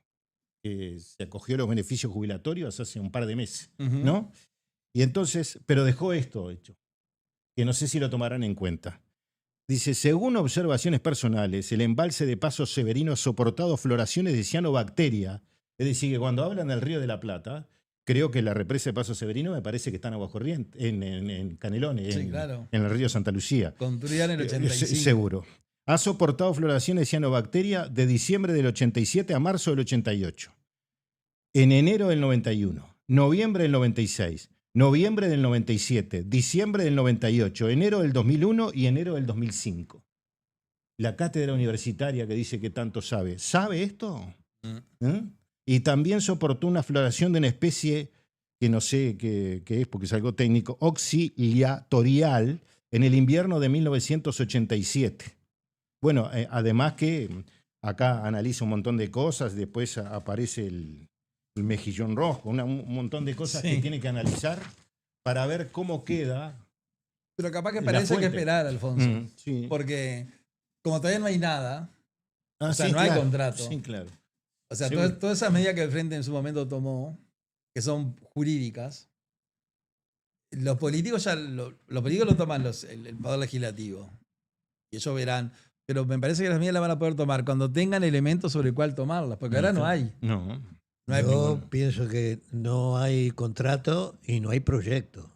Se acogió a los beneficios jubilatorios hace un par de meses, ¿no? Y entonces, pero dejó esto hecho, que no sé si lo tomarán en cuenta. Dice, según observaciones personales, el embalse de Paso Severino ha soportado floraciones de cianobacteria. Es decir, que cuando hablan del Río de la Plata, creo que la represa de Paso Severino me parece que está en Aguascorrientes, en Canelones, sí, claro. En el río Santa Lucía. Construían en el 85. Seguro. Ha soportado floraciones de cianobacteria de diciembre del 87 a marzo del 88. En enero del 91, noviembre del 96, noviembre del 97, diciembre del 98, enero del 2001 y enero del 2005. La cátedra universitaria que dice que tanto sabe. ¿Sabe esto? Y también soportó una floración de una especie que no sé qué es porque es algo técnico, auxiliatorial en el invierno de 1987. Bueno, además que acá analiza un montón de cosas, después aparece el mejillón rojo, un montón de cosas que tiene que analizar para ver cómo queda. Pero capaz que para eso hay que esperar, Alfonso. Sí. Porque como todavía no hay nada, o sea, sí, no hay contrato. Sí, claro. O sea, Seguro. todas esas medidas que el Frente en su momento tomó, que son jurídicas, los políticos lo toman el Poder Legislativo. Y ellos verán. Pero me parece que las medidas las van a poder tomar cuando tengan elementos sobre el cual tomarlas, porque ahora no hay. No. Yo pienso que no hay contrato y no hay proyecto.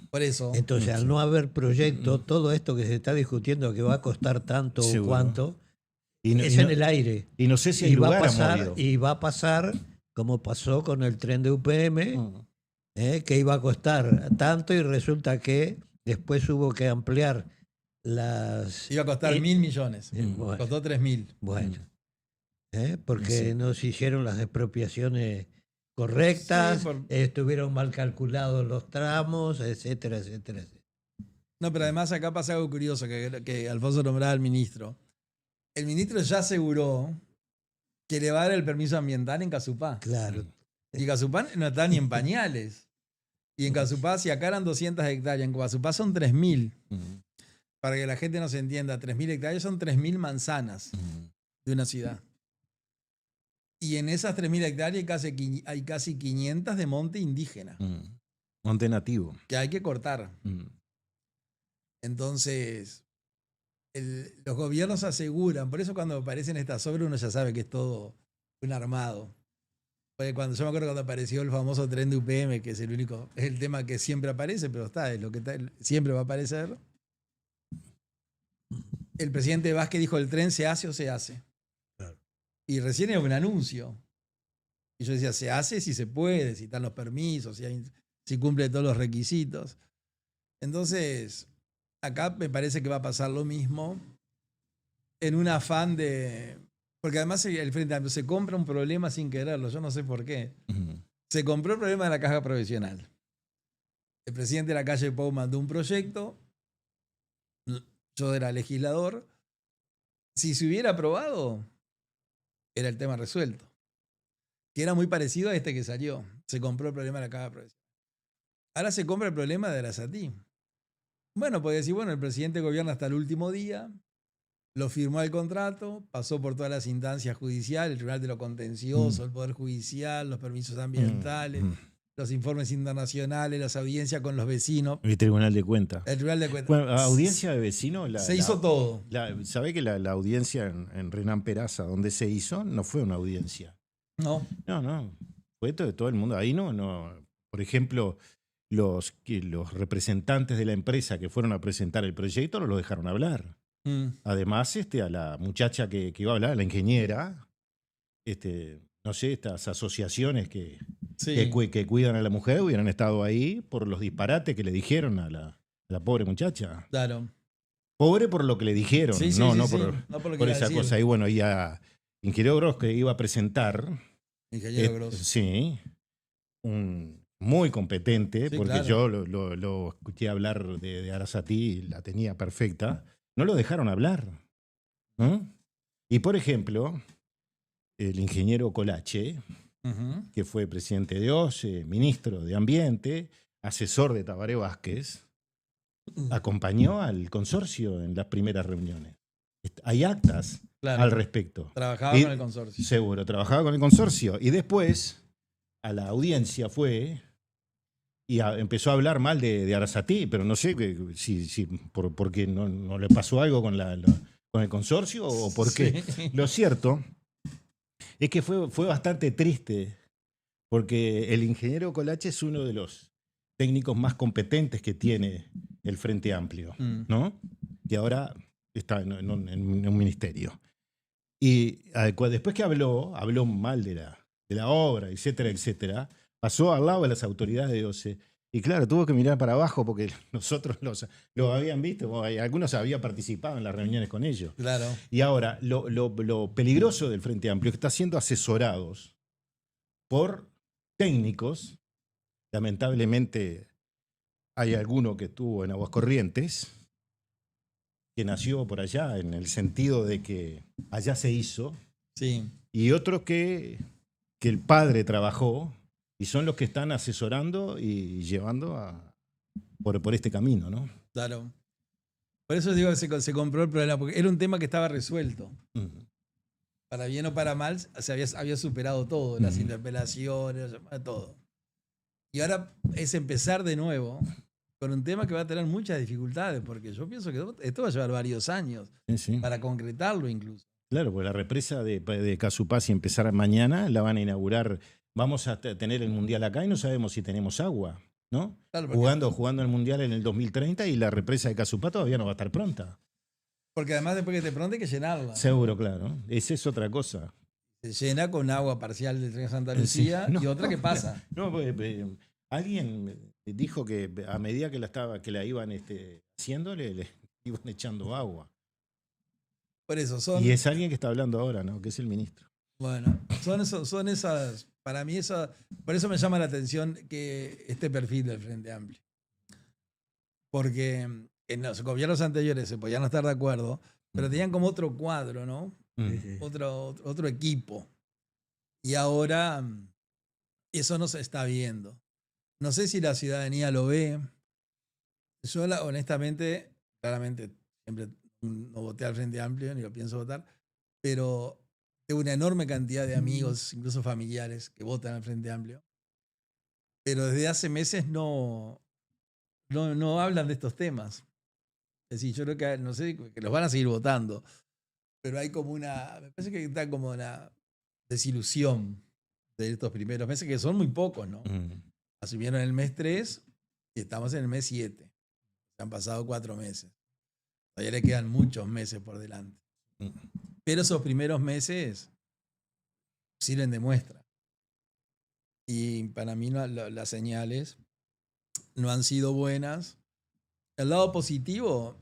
Por eso. Entonces, al no haber proyecto, todo esto que se está discutiendo que va a costar tanto o cuánto, es en el aire. Y no sé si hay lugar a Morio. Y va a pasar como pasó con el tren de UPM, que iba a costar tanto y resulta que después hubo que ampliar las... Iba a costar 1.000 millones. Bueno, costó 3.000. Bueno. Porque no se hicieron las expropiaciones correctas, estuvieron mal calculados los tramos, etcétera, etcétera, etcétera. No, pero además acá pasa algo curioso, que Alfonso nombraba al ministro. El ministro ya aseguró que le va a dar el permiso ambiental en Casupá. Claro. Y Casupá no está ni en pañales. Y en Casupá, si acá eran 200 hectáreas, en Casupá son 3.000. Para que la gente no se entienda, 3.000 hectáreas son 3.000 manzanas de una ciudad. Y en esas 3.000 hectáreas hay casi 500 de monte indígena. Monte nativo. Que hay que cortar. Entonces, los gobiernos aseguran, por eso cuando aparecen estas obras uno ya sabe que es todo un armado. Porque yo me acuerdo cuando apareció el famoso tren de UPM, que es el tema que siempre aparece, pero es lo que siempre va a aparecer. El presidente Vázquez dijo, ¿el tren se hace o se hace? Claro. Y recién era un anuncio. Y yo decía, se hace si se puede, si están los permisos, si cumple todos los requisitos. Entonces, acá me parece que va a pasar lo mismo en un afán de... Porque además el Frente Amplio se compra un problema sin quererlo, yo no sé por qué. Se compró el problema de la caja provisional. El presidente de la calle Pou mandó un proyecto, yo era legislador. Si se hubiera aprobado, era el tema resuelto. Que era muy parecido a este que salió. Se compró el problema de la caja provisional. Ahora se compra el problema de Arasatí. Bueno, puede decir, el presidente gobierna hasta el último día, lo firmó el contrato, pasó por todas las instancias judiciales, el Tribunal de lo Contencioso, el Poder Judicial, los permisos ambientales, los informes internacionales, las audiencias con los vecinos. El Tribunal de Cuentas. El Tribunal de Cuentas. Bueno, audiencia de vecinos. Se hizo todo. ¿Sabe que la audiencia en Renán Peraza, donde se hizo, no fue una audiencia? No. No. Fue todo el mundo. Ahí no. Por ejemplo, los representantes de la empresa que fueron a presentar el proyecto no lo dejaron hablar. Además, a la muchacha que iba a hablar, a la ingeniera, no sé, estas asociaciones que cuidan a la mujer hubieran estado ahí por los disparates que le dijeron a la pobre muchacha. Claro. Pobre por lo que le dijeron, no por esa cosa. Y bueno, ya ingeniero Gross que iba a presentar. Ingeniero Gross. Sí, muy competente, porque claro. yo lo escuché hablar de Arasatí y la tenía perfecta. No lo dejaron hablar. Y, por ejemplo, el ingeniero Colache, que fue presidente de OCE, ministro de Ambiente, asesor de Tabaré Vázquez, acompañó al consorcio en las primeras reuniones. Hay actas al respecto. Trabajaba con el consorcio. Seguro, trabajaba con el consorcio. Y después, a la audiencia fue... Y empezó a hablar mal de Arasatí, pero no sé si porque no le pasó algo con el consorcio o por qué. Sí. Lo cierto es que fue bastante triste, porque el ingeniero Colache es uno de los técnicos más competentes que tiene el Frente Amplio, ¿no? Y ahora está en un ministerio. Y después que habló mal de la obra, etcétera, etcétera, pasó al lado de las autoridades de OCE y claro, tuvo que mirar para abajo porque nosotros lo habían visto, algunos habían participado en las reuniones con ellos. Claro. Y ahora, lo peligroso del Frente Amplio es que está siendo asesorados por técnicos lamentablemente hay alguno que estuvo en Aguascorrientes, que nació por allá, en el sentido de que allá se hizo, Sí, y otros que el padre trabajó, y son los que están asesorando y llevando por este camino, ¿no? claro. Por eso digo que se compró el problema, porque era un tema que estaba resuelto. Para bien o para mal, había superado todo, las interpelaciones, todo. Y ahora es empezar de nuevo con un tema que va a tener muchas dificultades, porque yo pienso que esto va a llevar varios años Sí. para concretarlo incluso. Claro, pues la represa de Casupá, si empezara mañana, la van a inaugurar. Vamos a tener el Mundial acá y no sabemos si tenemos agua, ¿no? Claro, porque- Jugando el Mundial en el 2030 y la represa de Casupá todavía no va a estar pronta. Porque además después que te pronto hay que llenarla. Seguro, claro. Esa es otra cosa. Se llena con agua parcial del tren Santa Lucía Sí, no, y otra que pasa. No, pues, alguien dijo que a medida que la iban haciendo, le iban echando agua. Por eso son. Y es alguien que está hablando ahora, ¿no? Que es el ministro. Bueno, son esas. Para mí, por eso me llama la atención que este perfil del Frente Amplio. Porque en los gobiernos anteriores se podían no estar de acuerdo, pero tenían como otro cuadro, ¿no? Otro equipo. Y ahora eso no se está viendo. No sé si la ciudadanía lo ve. Yo, honestamente, claramente, siempre no voté al Frente Amplio, ni lo pienso votar, pero tengo una enorme cantidad de amigos, incluso familiares, que votan al Frente Amplio. Pero desde hace meses no hablan de estos temas. Es decir, yo creo que, no sé, que los van a seguir votando, pero hay como me parece que está como una desilusión de estos primeros meses, que son muy pocos, ¿no? Asumieron el mes 3 y estamos en el mes 7. Se han pasado 4 meses. Todavía le quedan muchos meses por delante. Pero esos primeros meses sirven de muestra. Y para mí las señales no han sido buenas. El lado positivo,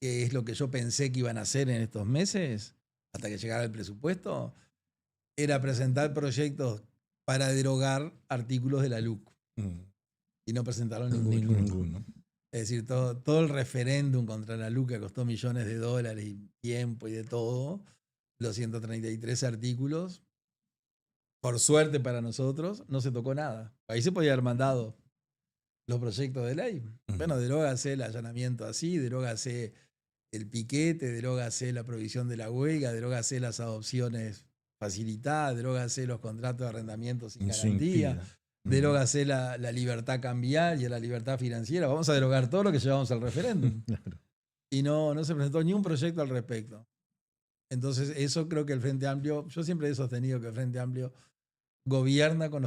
que es lo que yo pensé que iban a hacer en estos meses, hasta que llegara el presupuesto, era presentar proyectos para derogar artículos de la LUC. Y no presentaron ninguno. Es decir, todo el referéndum contra la LUC, que costó millones de dólares y tiempo y de todo, los 133 artículos, por suerte para nosotros, no se tocó nada. Ahí se podía haber mandado los proyectos de ley. Bueno, derógase el allanamiento así, derógase el piquete, derógase la provisión de la huelga, derógase las adopciones facilitadas, derógase los contratos de arrendamiento sin garantía, derógase la libertad cambiaria, la libertad financiera. Vamos a derogar todo lo que llevamos al referéndum. Y no se presentó ni un proyecto al respecto. Entonces, eso creo que el Frente Amplio, yo siempre he sostenido que el Frente Amplio gobierna con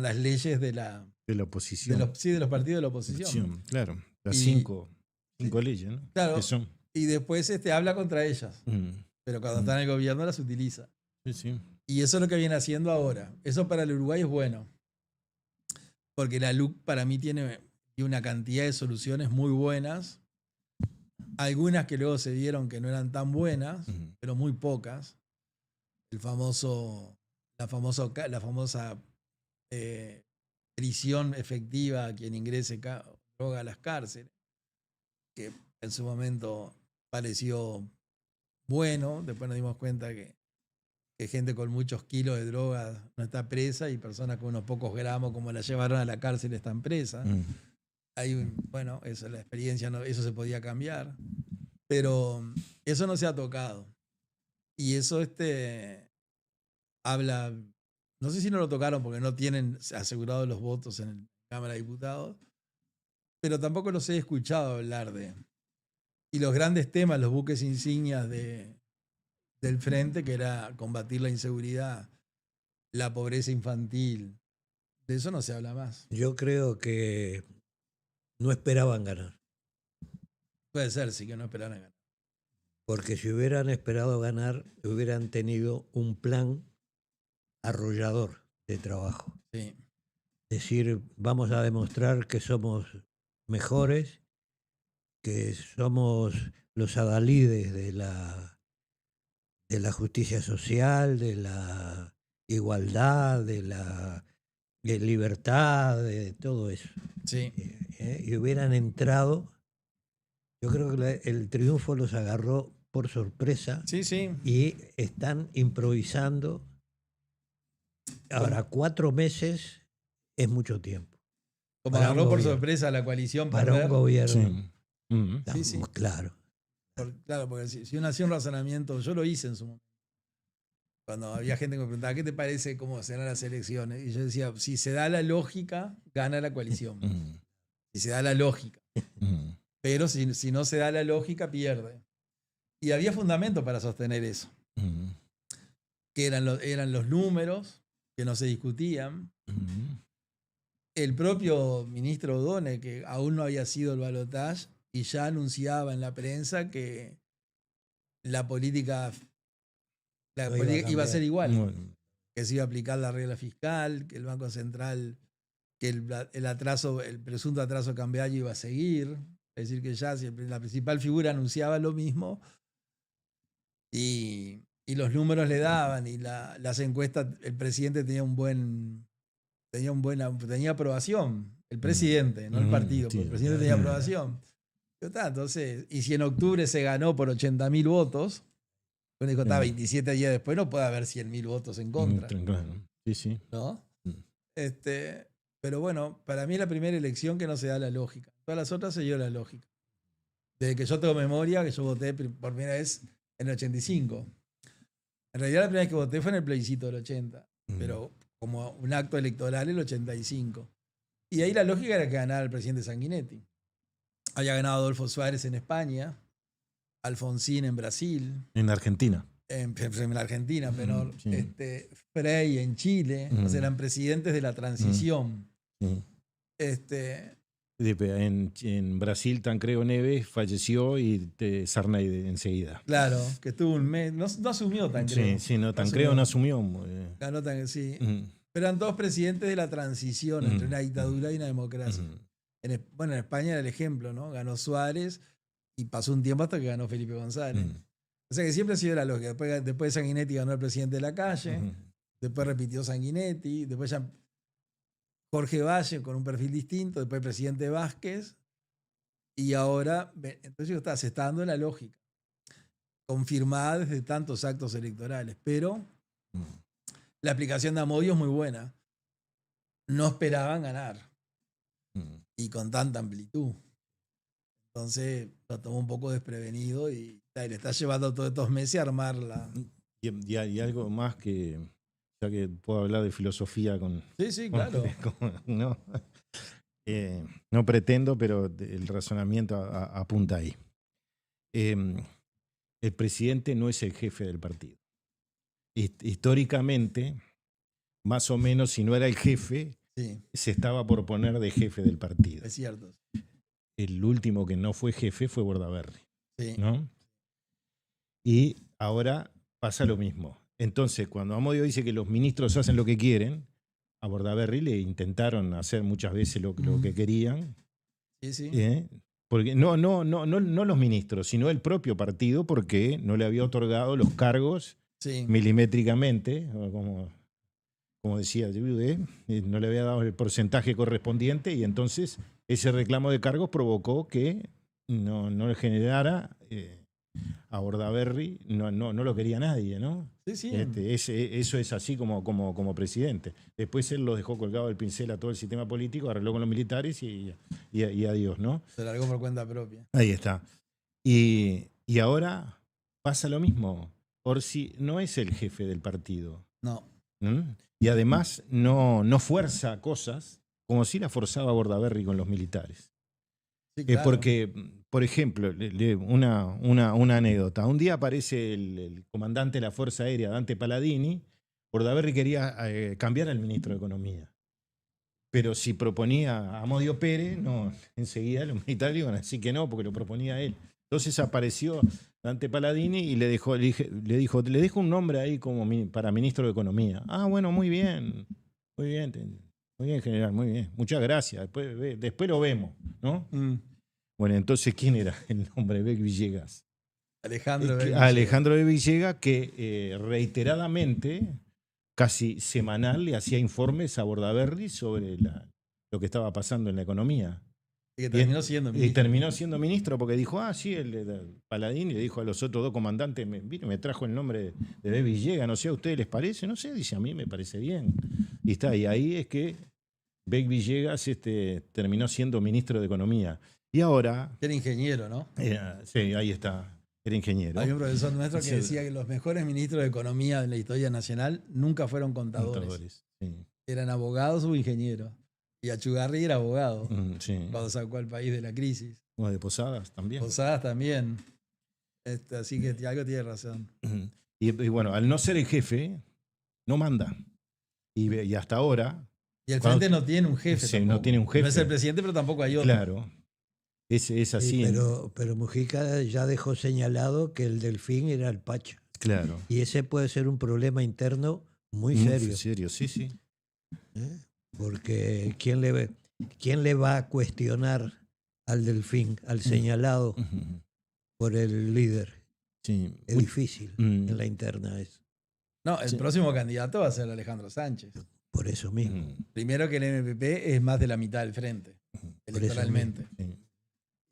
las leyes de la oposición. de los partidos de la oposición. Claro, las cinco leyes, ¿no? Claro, que son. Y después habla contra ellas. Pero cuando está en el gobierno las utiliza. Sí. Y eso es lo que viene haciendo ahora. Eso para el Uruguay es bueno. Porque la LUC para mí tiene una cantidad de soluciones muy buenas. Algunas que luego se vieron que no eran tan buenas, pero muy pocas. La famosa prisión efectiva a quien ingrese droga a las cárceles, que en su momento pareció bueno. Después nos dimos cuenta que gente con muchos kilos de droga no está presa y personas con unos pocos gramos, como la llevaron a la cárcel, están presas. Eso, la experiencia, eso se podía cambiar. Pero eso no se ha tocado. Y eso habla, no sé si no lo tocaron porque no tienen asegurados los votos en la Cámara de Diputados, pero tampoco los he escuchado hablar de. Y los grandes temas, los buques insignias del Frente, que era combatir la inseguridad, la pobreza infantil, de eso no se habla más. Yo creo que no esperaban ganar. Puede ser, sí, que no esperaban ganar. Porque si hubieran esperado ganar, hubieran tenido un plan arrollador de trabajo. Sí. Es decir, vamos a demostrar que somos mejores, que somos los adalides de la justicia social, de la igualdad, de la de libertad, de todo eso. Sí. Y hubieran entrado, yo creo que el triunfo los agarró por sorpresa Sí, sí. y están improvisando. Ahora, 4 meses es mucho tiempo. Como para un agarró por gobierno. sorpresa a la coalición Para un perder. gobierno. Sí. Mm. Estamos Sí, sí. claro. Claro, porque si uno hacía un razonamiento, yo lo hice en su momento. Cuando había gente que me preguntaba, ¿qué te parece cómo serán las elecciones? Y yo decía, si se da la lógica, gana la coalición. Mm. Si se da la lógica. Mm. Pero si no se da la lógica, pierde. Y había fundamento para sostener eso. Mm. Que eran los números, que no se discutían. Mm. El propio ministro O'Donnell, que aún no había sido el balotaje, y ya anunciaba en la prensa que la política, No iba a iba a ser cambiar. igual. Bueno, Que se iba a aplicar la regla fiscal, que el Banco Central, que el presunto atraso cambiario iba a seguir. Es decir, que ya si la principal figura anunciaba lo mismo y los números le daban y las encuestas, el presidente tenía aprobación. El presidente, no el partido, sí, pero el presidente tenía aprobación. Entonces, y si en octubre se ganó por 80.000 votos, uno dijo, está, 27 días después no puede haber 100.000 votos en contra. Claro. Sí, sí. ¿No? Mm. Pero bueno, para mí es la primera elección que no se da la lógica. Todas las otras se dio la lógica. Desde que yo tengo memoria, que yo voté por primera vez en el 85. En realidad la primera vez que voté fue en el plebiscito del 80, pero como un acto electoral el 85. Y ahí la lógica era que ganara el presidente Sanguinetti. Había ganado Adolfo Suárez en España, Alfonsín en Brasil, En Argentina. en la Argentina, pero Sí. Frei en Chile, o sea, eran presidentes de la transición. Sí. Este, En Brasil, Tancredo Neves falleció y Sarney enseguida. claro, que estuvo un mes, no asumió Tancredo. Sí, no, Tancredo no asumió. Ganó sí. Mm. Pero eran todos presidentes de la transición entre una dictadura y una democracia. En España era el ejemplo, ¿no? Ganó Suárez y pasó un tiempo hasta que ganó Felipe González. O sea que siempre ha sido la lógica. Después de Sanguinetti ganó el presidente de la calle, después repitió Sanguinetti, después ya Jorge Valle con un perfil distinto, después el presidente Vázquez, y ahora, entonces se está dando la lógica, confirmada desde tantos actos electorales, pero la aplicación de Amodio es muy buena. No esperaban ganar, y con tanta amplitud. Entonces lo tomó un poco desprevenido y le está llevando todos estos meses a armarla. Y algo más que, ya que puedo hablar de filosofía con... Sí, claro. No, no pretendo, pero el razonamiento apunta ahí. El presidente no es el jefe del partido. Históricamente, más o menos, si no era el jefe, se estaba por poner de jefe del partido. Es cierto. El último que no fue jefe fue Bordaberry. Sí. ¿No? Y ahora pasa lo mismo. Entonces, cuando Amodio dice que los ministros hacen lo que quieren, a Bordaberry le intentaron hacer muchas veces lo que querían. Sí. Porque no los ministros, sino el propio partido, porque no le había otorgado los cargos milimétricamente, como decía, no le había dado el porcentaje correspondiente, y entonces ese reclamo de cargos provocó que no le generara a Bordaberry, no lo quería nadie, ¿no? Sí. Eso es así como presidente. Después él lo dejó colgado del pincel a todo el sistema político, arregló con los militares y adiós, ¿no? Se largó por cuenta propia. Ahí está. Y ahora pasa lo mismo. Orsi no es el jefe del partido. No. Y además no fuerza cosas como si la forzaba Bordaberry con los militares. Sí, claro. Porque, por ejemplo, una anécdota. Un día aparece el comandante de la Fuerza Aérea, Dante Palladini. Bordaberry quería cambiar al ministro de Economía. Pero si proponía a Amodio Pérez, no, enseguida los militares iban a decir que no, porque lo proponía él. Entonces apareció Dante Palladini y le dijo, le dejo un nombre ahí para ministro de Economía. Ah, bueno, muy bien, general, muy bien. Muchas gracias, después lo vemos, ¿no? Bueno, entonces, ¿quién era el nombre? Beck Villegas. Alejandro B. Villegas, que reiteradamente casi semanal le hacía informes a Bordaberry sobre lo que estaba pasando en la economía. Y que terminó siendo ministro. Y terminó siendo ministro porque dijo, sí, el Paladín, y le dijo a los otros dos comandantes, me trajo el nombre de Beck Villegas, no sé, ¿a ustedes les parece? No sé, dice, a mí me parece bien. Y ahí es que Beck Villegas terminó siendo ministro de Economía. Y ahora... Era ingeniero, ¿no? Sí, ahí está, era ingeniero. Hay un profesor nuestro que decía que los mejores ministros de Economía en la historia nacional nunca fueron contadores. Sí. Eran abogados o ingenieros. Y Achugarri era abogado Sí. cuando sacó al país de la crisis. O de Posadas también. Posadas también. Así que algo tiene razón. Y bueno, al no ser el jefe, no manda. Y hasta ahora... Y el frente no tiene un jefe. Sí, no tiene un jefe. No es el presidente, pero tampoco hay otro. Claro. Es así. Sí, pero Mujica ya dejó señalado que el Delfín era el Pacha. Claro. Y ese puede ser un problema interno muy serio. Muy serio, sí. Porque ¿quién le va a cuestionar al Delfín, al señalado por el líder? Sí. Es difícil en la interna eso. No, el próximo candidato va a ser Alejandro Sánchez. Por eso mismo. Primero que el MPP es más de la mitad del frente, electoralmente. Sí.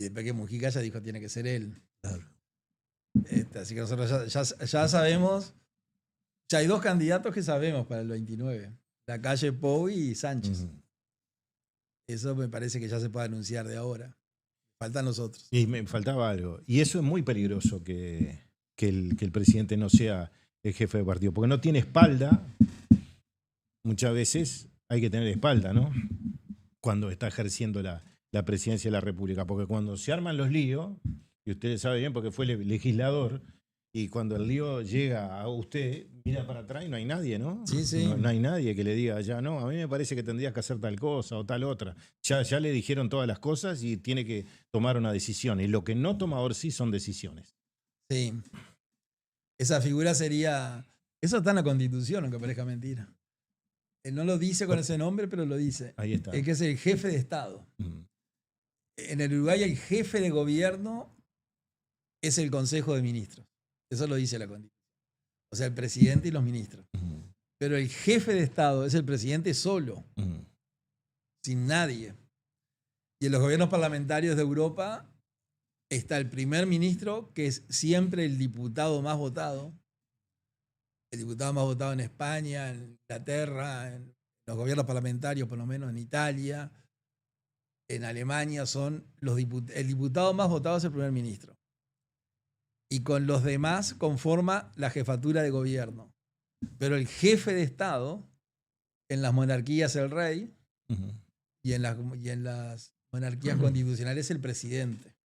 Y después que Mujica ya dijo tiene que ser él. Claro. Así que nosotros ya sabemos, ya hay dos candidatos que sabemos para el 29. Lacalle Pou y Sánchez. Eso me parece que ya se puede anunciar de ahora. Faltan los otros. Y me faltaba algo. Y eso es muy peligroso que el presidente no sea el jefe de partido, porque no tiene espalda. Muchas veces hay que tener espalda, ¿no? Cuando está ejerciendo la presidencia de la República, porque cuando se arman los líos, y usted sabe bien porque fue legislador, y cuando el lío llega a usted, mira para atrás y no hay nadie, ¿no? Sí. No hay nadie que le diga, ya no, a mí me parece que tendrías que hacer tal cosa o tal otra. Ya le dijeron todas las cosas y tiene que tomar una decisión. Y lo que no toma Orsi son decisiones. Sí. Esa figura sería... Eso está en la Constitución, aunque parezca mentira. Él no lo dice con ese nombre, pero lo dice. Ahí está. Es que es el jefe de Estado. En el Uruguay el jefe de gobierno es el Consejo de Ministros. Eso lo dice la Constitución. O sea, el presidente y los ministros. Pero el jefe de Estado es el presidente solo, sin nadie. Y en los gobiernos parlamentarios de Europa está el primer ministro, que es siempre el diputado más votado. El diputado más votado en España, en Inglaterra, en los gobiernos parlamentarios, por lo menos en Italia, en Alemania, son el diputado más votado es el primer ministro. Y con los demás conforma la jefatura de gobierno. Pero el jefe de Estado, en las monarquías el rey, y en las monarquías constitucionales el presidente,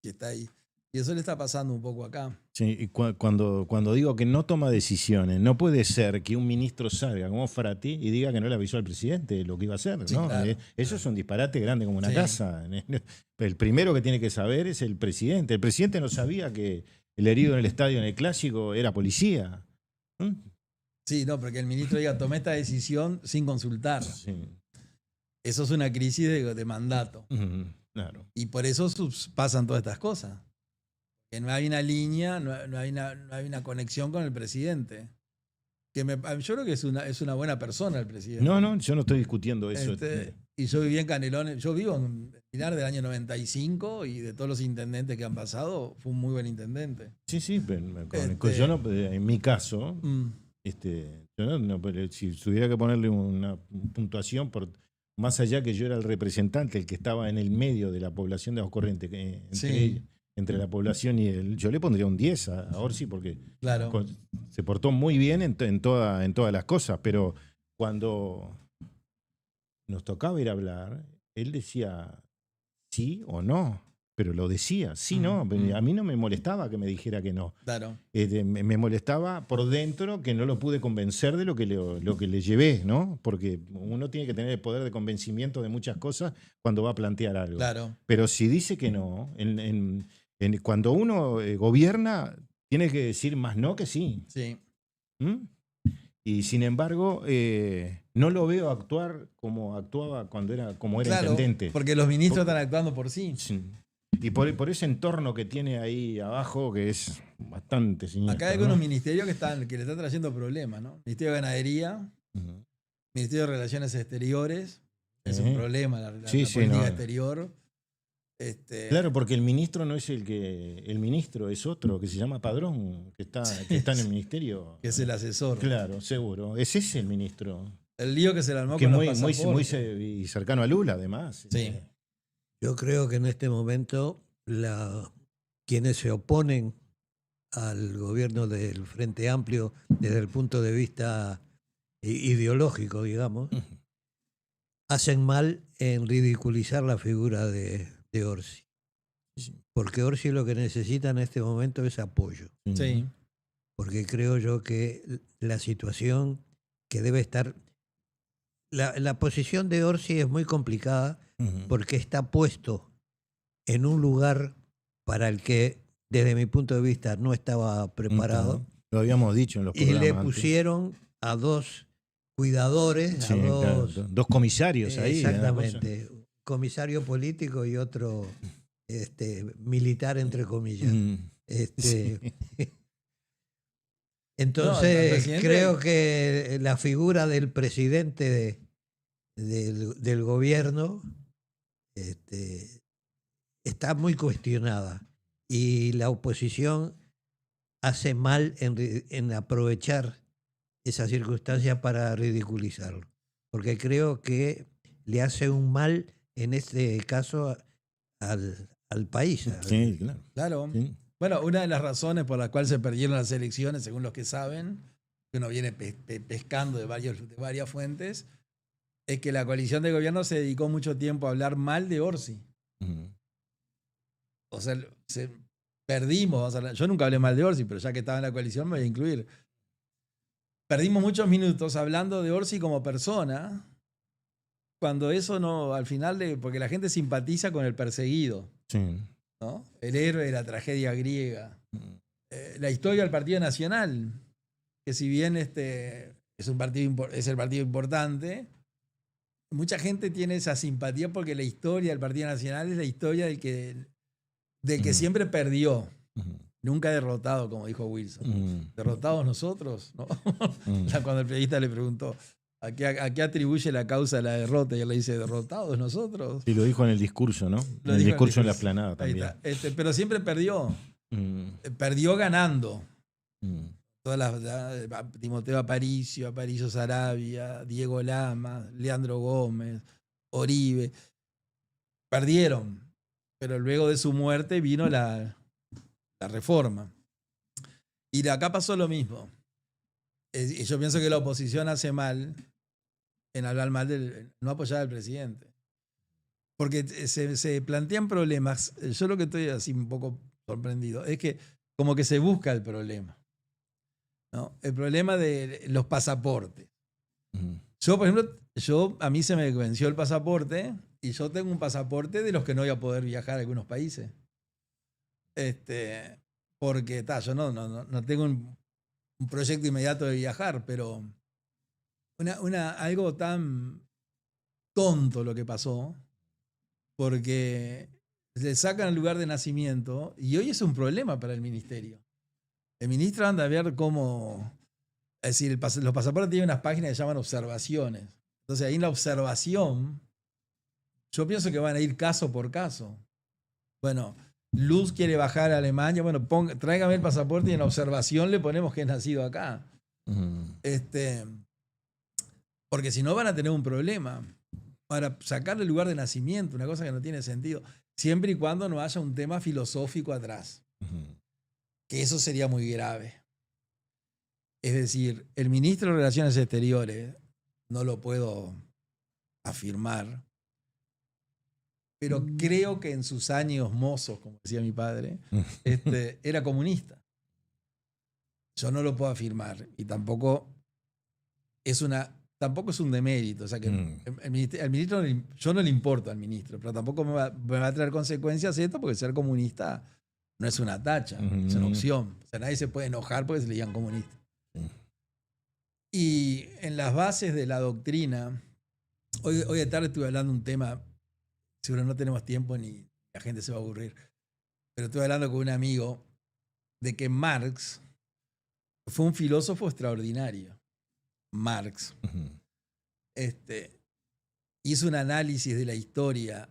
que está ahí. Y eso le está pasando un poco acá. Sí, y cuando digo que no toma decisiones, no puede ser que un ministro salga como Frati y diga que no le avisó al presidente lo que iba a hacer, Sí, ¿no? claro. Eso es un disparate grande como una casa. El primero que tiene que saber es el presidente. El presidente no sabía que el herido en el estadio en el Clásico era policía. Sí, no, porque el ministro diga, tomé esta decisión sin consultar. Sí. Eso es una crisis de mandato. Claro. Y por eso pasan todas estas cosas. Que no hay una línea, no hay una conexión con el presidente. Yo creo que es una buena persona el presidente. No, yo no estoy discutiendo eso. Y yo viví en Canelones, yo vivo en Pilar del año 95 y de todos los intendentes que han pasado, fue un muy buen intendente. Sí, pero yo no, en mi caso, yo si tuviera que ponerle una puntuación más allá que yo era el representante, el que estaba en el medio de la población de Aguas Corrientes, entre la población y él, yo le pondría un 10 a Orsi porque claro, se portó muy bien en todas las cosas, pero cuando nos tocaba ir a hablar, él decía sí o no, pero lo decía, sí, no. A mí no me molestaba que me dijera que no. Claro. Me molestaba por dentro que no lo pude convencer de lo que le llevé, ¿no? Porque uno tiene que tener el poder de convencimiento de muchas cosas cuando va a plantear algo. Claro. Pero si dice que no, cuando uno gobierna, tiene que decir más no que sí. Sí. Y sin embargo, no lo veo actuar como actuaba como era claro, intendente. porque los ministros están actuando por sí. Y por ese entorno que tiene ahí abajo, que es bastante siniestro. Acá hay algunos ministerios que le están trayendo problemas, ¿no? Ministerio de Ganadería, Ujú. Ministerio de Relaciones Exteriores, es un problema la política no. exterior. Claro, porque el ministro no es el ministro es otro, que se llama Padrón, que está en el ministerio. Que es el asesor. Claro, seguro. Es ese el ministro. El lío que se le armó Que con muy, los muy, pasaportes. muy cercano a Lula, además. Sí. Yo creo que en este momento quienes se oponen al gobierno del Frente Amplio desde el punto de vista ideológico, digamos, hacen mal en ridiculizar la figura de Orsi. Porque Orsi lo que necesita en este momento es apoyo. Sí. Porque creo yo que la situación que debe estar... La posición de Orsi es muy complicada porque está puesto en un lugar para el que, desde mi punto de vista, no estaba preparado. Lo habíamos dicho en los Y programas le antes. pusieron a dos cuidadores, Sí, a claro, dos comisarios ahí. exactamente, un comisario político y otro militar, entre comillas. Sí. Entonces, creo que la figura del presidente del gobierno está muy cuestionada y la oposición hace mal en aprovechar esa circunstancia para ridiculizarlo, porque creo que le hace un mal en este caso al país. Sí, Claro. Sí. Bueno, una de las razones por las cuales se perdieron las elecciones, según los que saben, que uno viene pescando de varias fuentes, es que la coalición de gobierno se dedicó mucho tiempo a hablar mal de Orsi. O sea, perdimos. Yo nunca hablé mal de Orsi, pero ya que estaba en la coalición me voy a incluir. Perdimos muchos minutos hablando de Orsi como persona, cuando eso no, al final, porque la gente simpatiza con el perseguido. Sí. ¿No? El héroe de la tragedia griega. La historia del Partido Nacional, que si bien es el partido importante, mucha gente tiene esa simpatía porque la historia del Partido Nacional es la historia del que siempre perdió. Nunca derrotado, como dijo Wilson. ¿Derrotados nosotros? ¿No? Cuando el periodista le preguntó ¿a qué atribuye la causa de la derrota? Y él le dice, ¿derrotados nosotros? Y lo dijo en el discurso, ¿no? En el discurso en la Explanada también. Pero siempre perdió. Perdió ganando. Timoteo Aparicio Saravia, Diego Lama, Leandro Gómez, Oribe. Perdieron. Pero luego de su muerte vino la reforma. Y de acá pasó lo mismo. Y yo pienso que la oposición hace mal en hablar mal no apoyar al presidente. Porque se plantean problemas. Yo lo que estoy así un poco sorprendido es que como que se busca el problema. ¿No? El problema de los pasaportes. Yo, por ejemplo, a mí se me venció el pasaporte y yo tengo un pasaporte de los que no voy a poder viajar a algunos países. Porque yo no tengo un proyecto inmediato de viajar, pero algo tan tonto lo que pasó, porque le sacan el lugar de nacimiento y hoy es un problema para el ministerio. El ministro anda a ver cómo... Es decir, los pasaportes tienen unas páginas que se llaman observaciones. Entonces ahí en la observación, yo pienso que van a ir caso por caso. Bueno, Luz quiere bajar a Alemania, bueno, tráigame el pasaporte y en la observación le ponemos que es nacido acá. Porque si no van a tener un problema para sacarle el lugar de nacimiento, una cosa que no tiene sentido, siempre y cuando no haya un tema filosófico atrás. Que eso sería muy grave. Es decir, el ministro de Relaciones Exteriores, no lo puedo afirmar, pero creo que en sus años mozos, como decía mi padre, era comunista. Yo no lo puedo afirmar y tampoco es un demérito. O sea que el ministro, yo no le importo al ministro, pero tampoco me va a traer consecuencias esto porque ser comunista no es una tacha, es una opción. O sea, nadie se puede enojar porque se le digan comunista. Y en las bases de la doctrina, hoy de tarde estuve hablando de un tema, seguro no tenemos tiempo ni la gente se va a aburrir. Pero estuve hablando con un amigo de que Marx fue un filósofo extraordinario. Marx. Hizo un análisis de la historia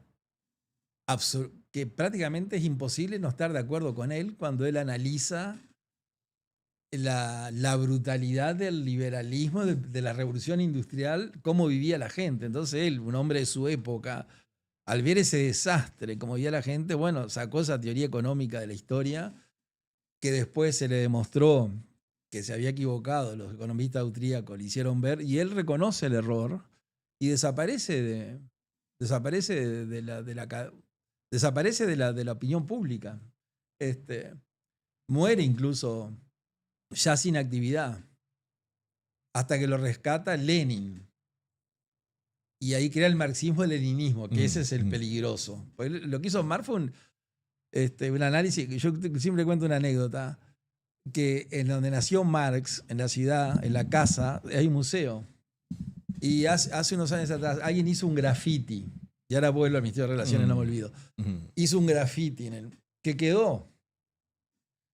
que prácticamente es imposible no estar de acuerdo con él cuando él analiza la brutalidad del liberalismo, de la revolución industrial, cómo vivía la gente. Entonces él, un hombre de su época, al ver ese desastre, cómo vivía la gente, bueno, sacó esa teoría económica de la historia que después se le demostró que se había equivocado, los economistas austríacos le hicieron ver, y él reconoce el error y desaparece de la opinión pública. Muere incluso ya sin actividad, hasta que lo rescata Lenin. Y ahí crea el marxismo-leninismo, que ese es el peligroso. Pues lo que hizo Marx fue un análisis. Yo siempre cuento una anécdota, que en donde nació Marx, en la ciudad, en la casa, hay un museo. Y hace unos años atrás alguien hizo un graffiti, y ahora vuelvo al Ministerio de Relaciones, no me olvido. Hizo un graffiti que quedó.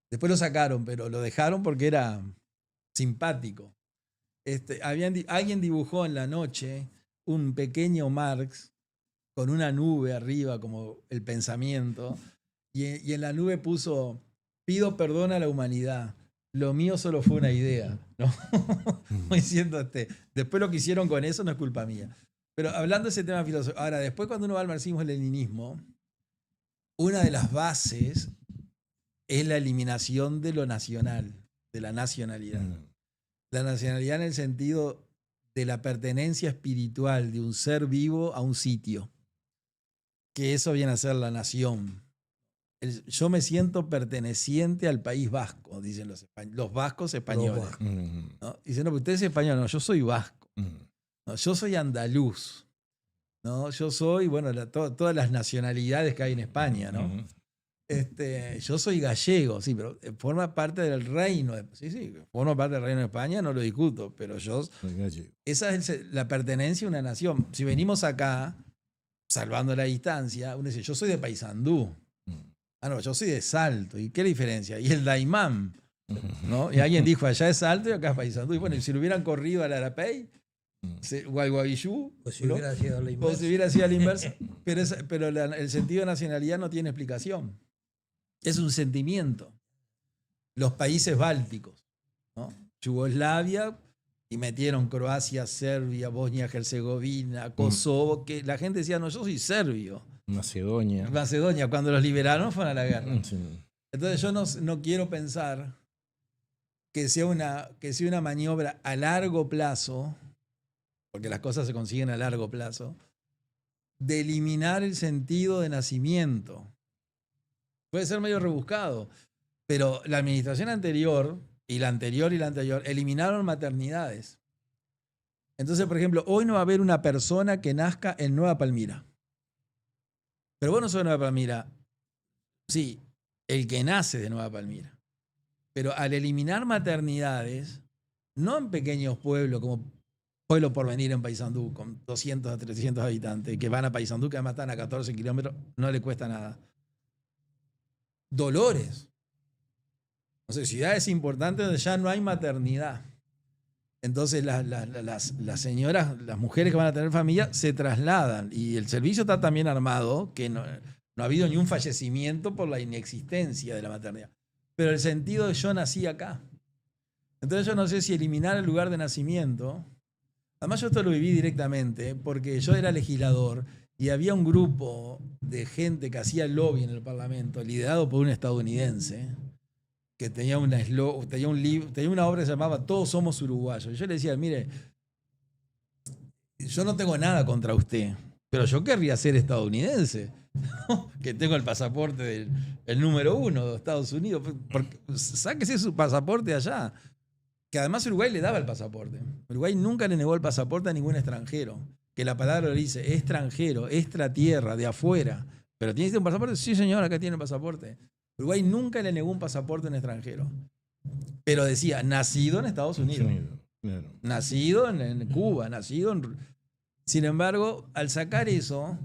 Después lo sacaron, pero lo dejaron porque era simpático. Alguien dibujó en la noche un pequeño Marx con una nube arriba, como el pensamiento, y en la nube puso: pido perdón a la humanidad, lo mío solo fue una idea, ¿no? Diciendo, después lo que hicieron con eso no es culpa mía. Pero hablando de ese tema filosófico, ahora, después cuando uno va al marxismo-leninismo, una de las bases es la eliminación de lo nacional, de la nacionalidad. La nacionalidad en el sentido de la pertenencia espiritual de un ser vivo a un sitio. Que eso viene a ser la nación. Yo me siento perteneciente al País Vasco, dicen los vascos españoles. ¿No? Dicen, no, pero usted es español. No, yo soy vasco. No, yo soy andaluz. ¿No? Yo soy, bueno, todas las nacionalidades que hay en España, ¿no? Yo soy gallego, sí, pero forma parte del reino. Sí, forma parte del reino de España, no lo discuto, pero yo... Esa es la pertenencia a una nación. Si venimos acá, salvando la distancia, uno dice, yo soy de Paysandú. Ah, no, yo soy de Salto. ¿Y qué diferencia? Y el Daimán, ¿no? Y alguien dijo, allá es Salto y acá es Paysandú. Y bueno, y si lo hubieran corrido al Arapey, o al Guavillú, o si hubiera sido la inversa. O si hubiera sido la inversa. Pero el sentido de nacionalidad no tiene explicación. Es un sentimiento. Los países bálticos, ¿no? Yugoslavia, y metieron Croacia, Serbia, Bosnia-Herzegovina, Kosovo, que la gente decía, no, yo soy serbio. Macedonia, cuando los liberaron fueron a la guerra. Sí. Entonces yo no quiero pensar que sea una maniobra a largo plazo, porque las cosas se consiguen a largo plazo, de eliminar el sentido de nacimiento. Puede ser medio rebuscado, pero la administración anterior, y la anterior, eliminaron maternidades. Entonces, por ejemplo, hoy no va a haber una persona que nazca en Nueva Palmira. Pero vos no sos de Nueva Palmira. Sí, el que nace de Nueva Palmira. Pero al eliminar maternidades, no en pequeños pueblos como Pueblo Porvenir en Paysandú, con 200 a 300 habitantes, que van a Paysandú, que además están a 14 kilómetros, no le cuesta nada. Dolores. O sea, ciudades importantes donde ya no hay maternidad. Entonces las señoras, las mujeres que van a tener familia, se trasladan. Y el servicio está también armado, que no ha habido ni un fallecimiento por la inexistencia de la maternidad. Pero el sentido de yo nací acá. Entonces yo no sé si eliminar el lugar de nacimiento. Además yo esto lo viví directamente, porque yo era legislador y había un grupo de gente que hacía lobby en el Parlamento, liderado por un estadounidense, que tenía una obra que se llamaba Todos somos uruguayos. Y yo le decía, mire, yo no tengo nada contra usted, pero yo querría ser estadounidense, que tengo el pasaporte el número 1 de Estados Unidos. Sáquese su pasaporte allá. Que además Uruguay le daba el pasaporte. Uruguay nunca le negó el pasaporte a ningún extranjero. Que la palabra lo dice, extranjero, extratierra, de afuera. ¿Pero tiene un pasaporte? Sí, señor, acá tiene el pasaporte. Uruguay nunca le negó un pasaporte a un extranjero. Pero decía, nacido en Estados Unidos. Claro. Nacido en Cuba, nacido en... Sin embargo, al sacar eso,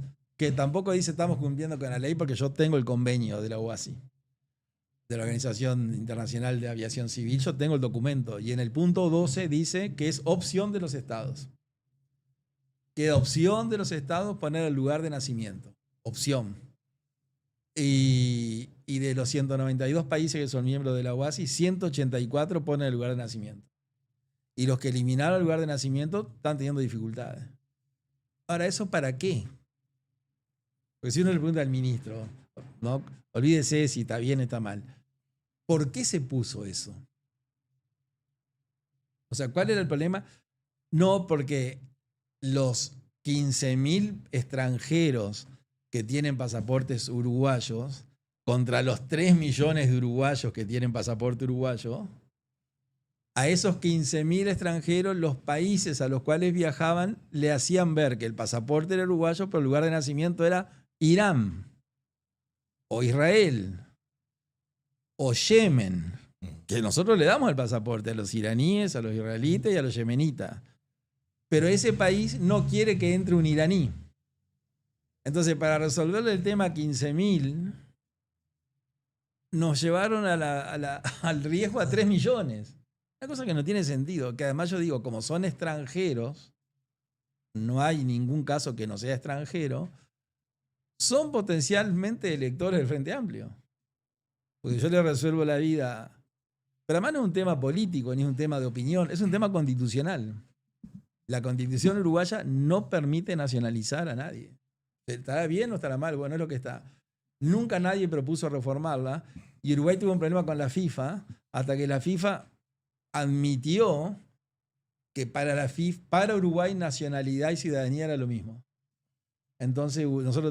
que tampoco dice estamos cumpliendo con la ley porque yo tengo el convenio de la OASI, de la Organización Internacional de Aviación Civil, yo tengo el documento y en el punto 12 dice que es opción de los estados. Queda opción de los estados poner el lugar de nacimiento. Opción. Y de los 192 países que son miembros de la OASI, 184 ponen el lugar de nacimiento. Y los que eliminaron el lugar de nacimiento están teniendo dificultades. Ahora, ¿eso para qué? Porque si uno le pregunta al ministro, ¿no? Olvídese si está bien o está mal. ¿Por qué se puso eso? O sea, ¿cuál era el problema? No porque los 15.000 extranjeros que tienen pasaportes uruguayos contra los 3 millones de uruguayos que tienen pasaporte uruguayo, a esos 15.000 extranjeros, los países a los cuales viajaban le hacían ver que el pasaporte era uruguayo, pero el lugar de nacimiento era Irán, o Israel, o Yemen, que nosotros le damos el pasaporte a los iraníes, a los israelitas y a los yemenitas. Pero ese país no quiere que entre un iraní. Entonces, para resolverle el tema 15.000, nos llevaron al riesgo a 3 millones. Una cosa que no tiene sentido, que además yo digo, como son extranjeros, no hay ningún caso que no sea extranjero, son potencialmente electores del Frente Amplio. Porque yo les resuelvo la vida. Pero además no es un tema político, ni es un tema de opinión, es un tema constitucional. La Constitución uruguaya no permite nacionalizar a nadie. ¿Estará bien o estará mal? Bueno, es lo que está. Nunca nadie propuso reformarla y Uruguay tuvo un problema con la FIFA hasta que la FIFA admitió que para Uruguay nacionalidad y ciudadanía era lo mismo. Entonces nosotros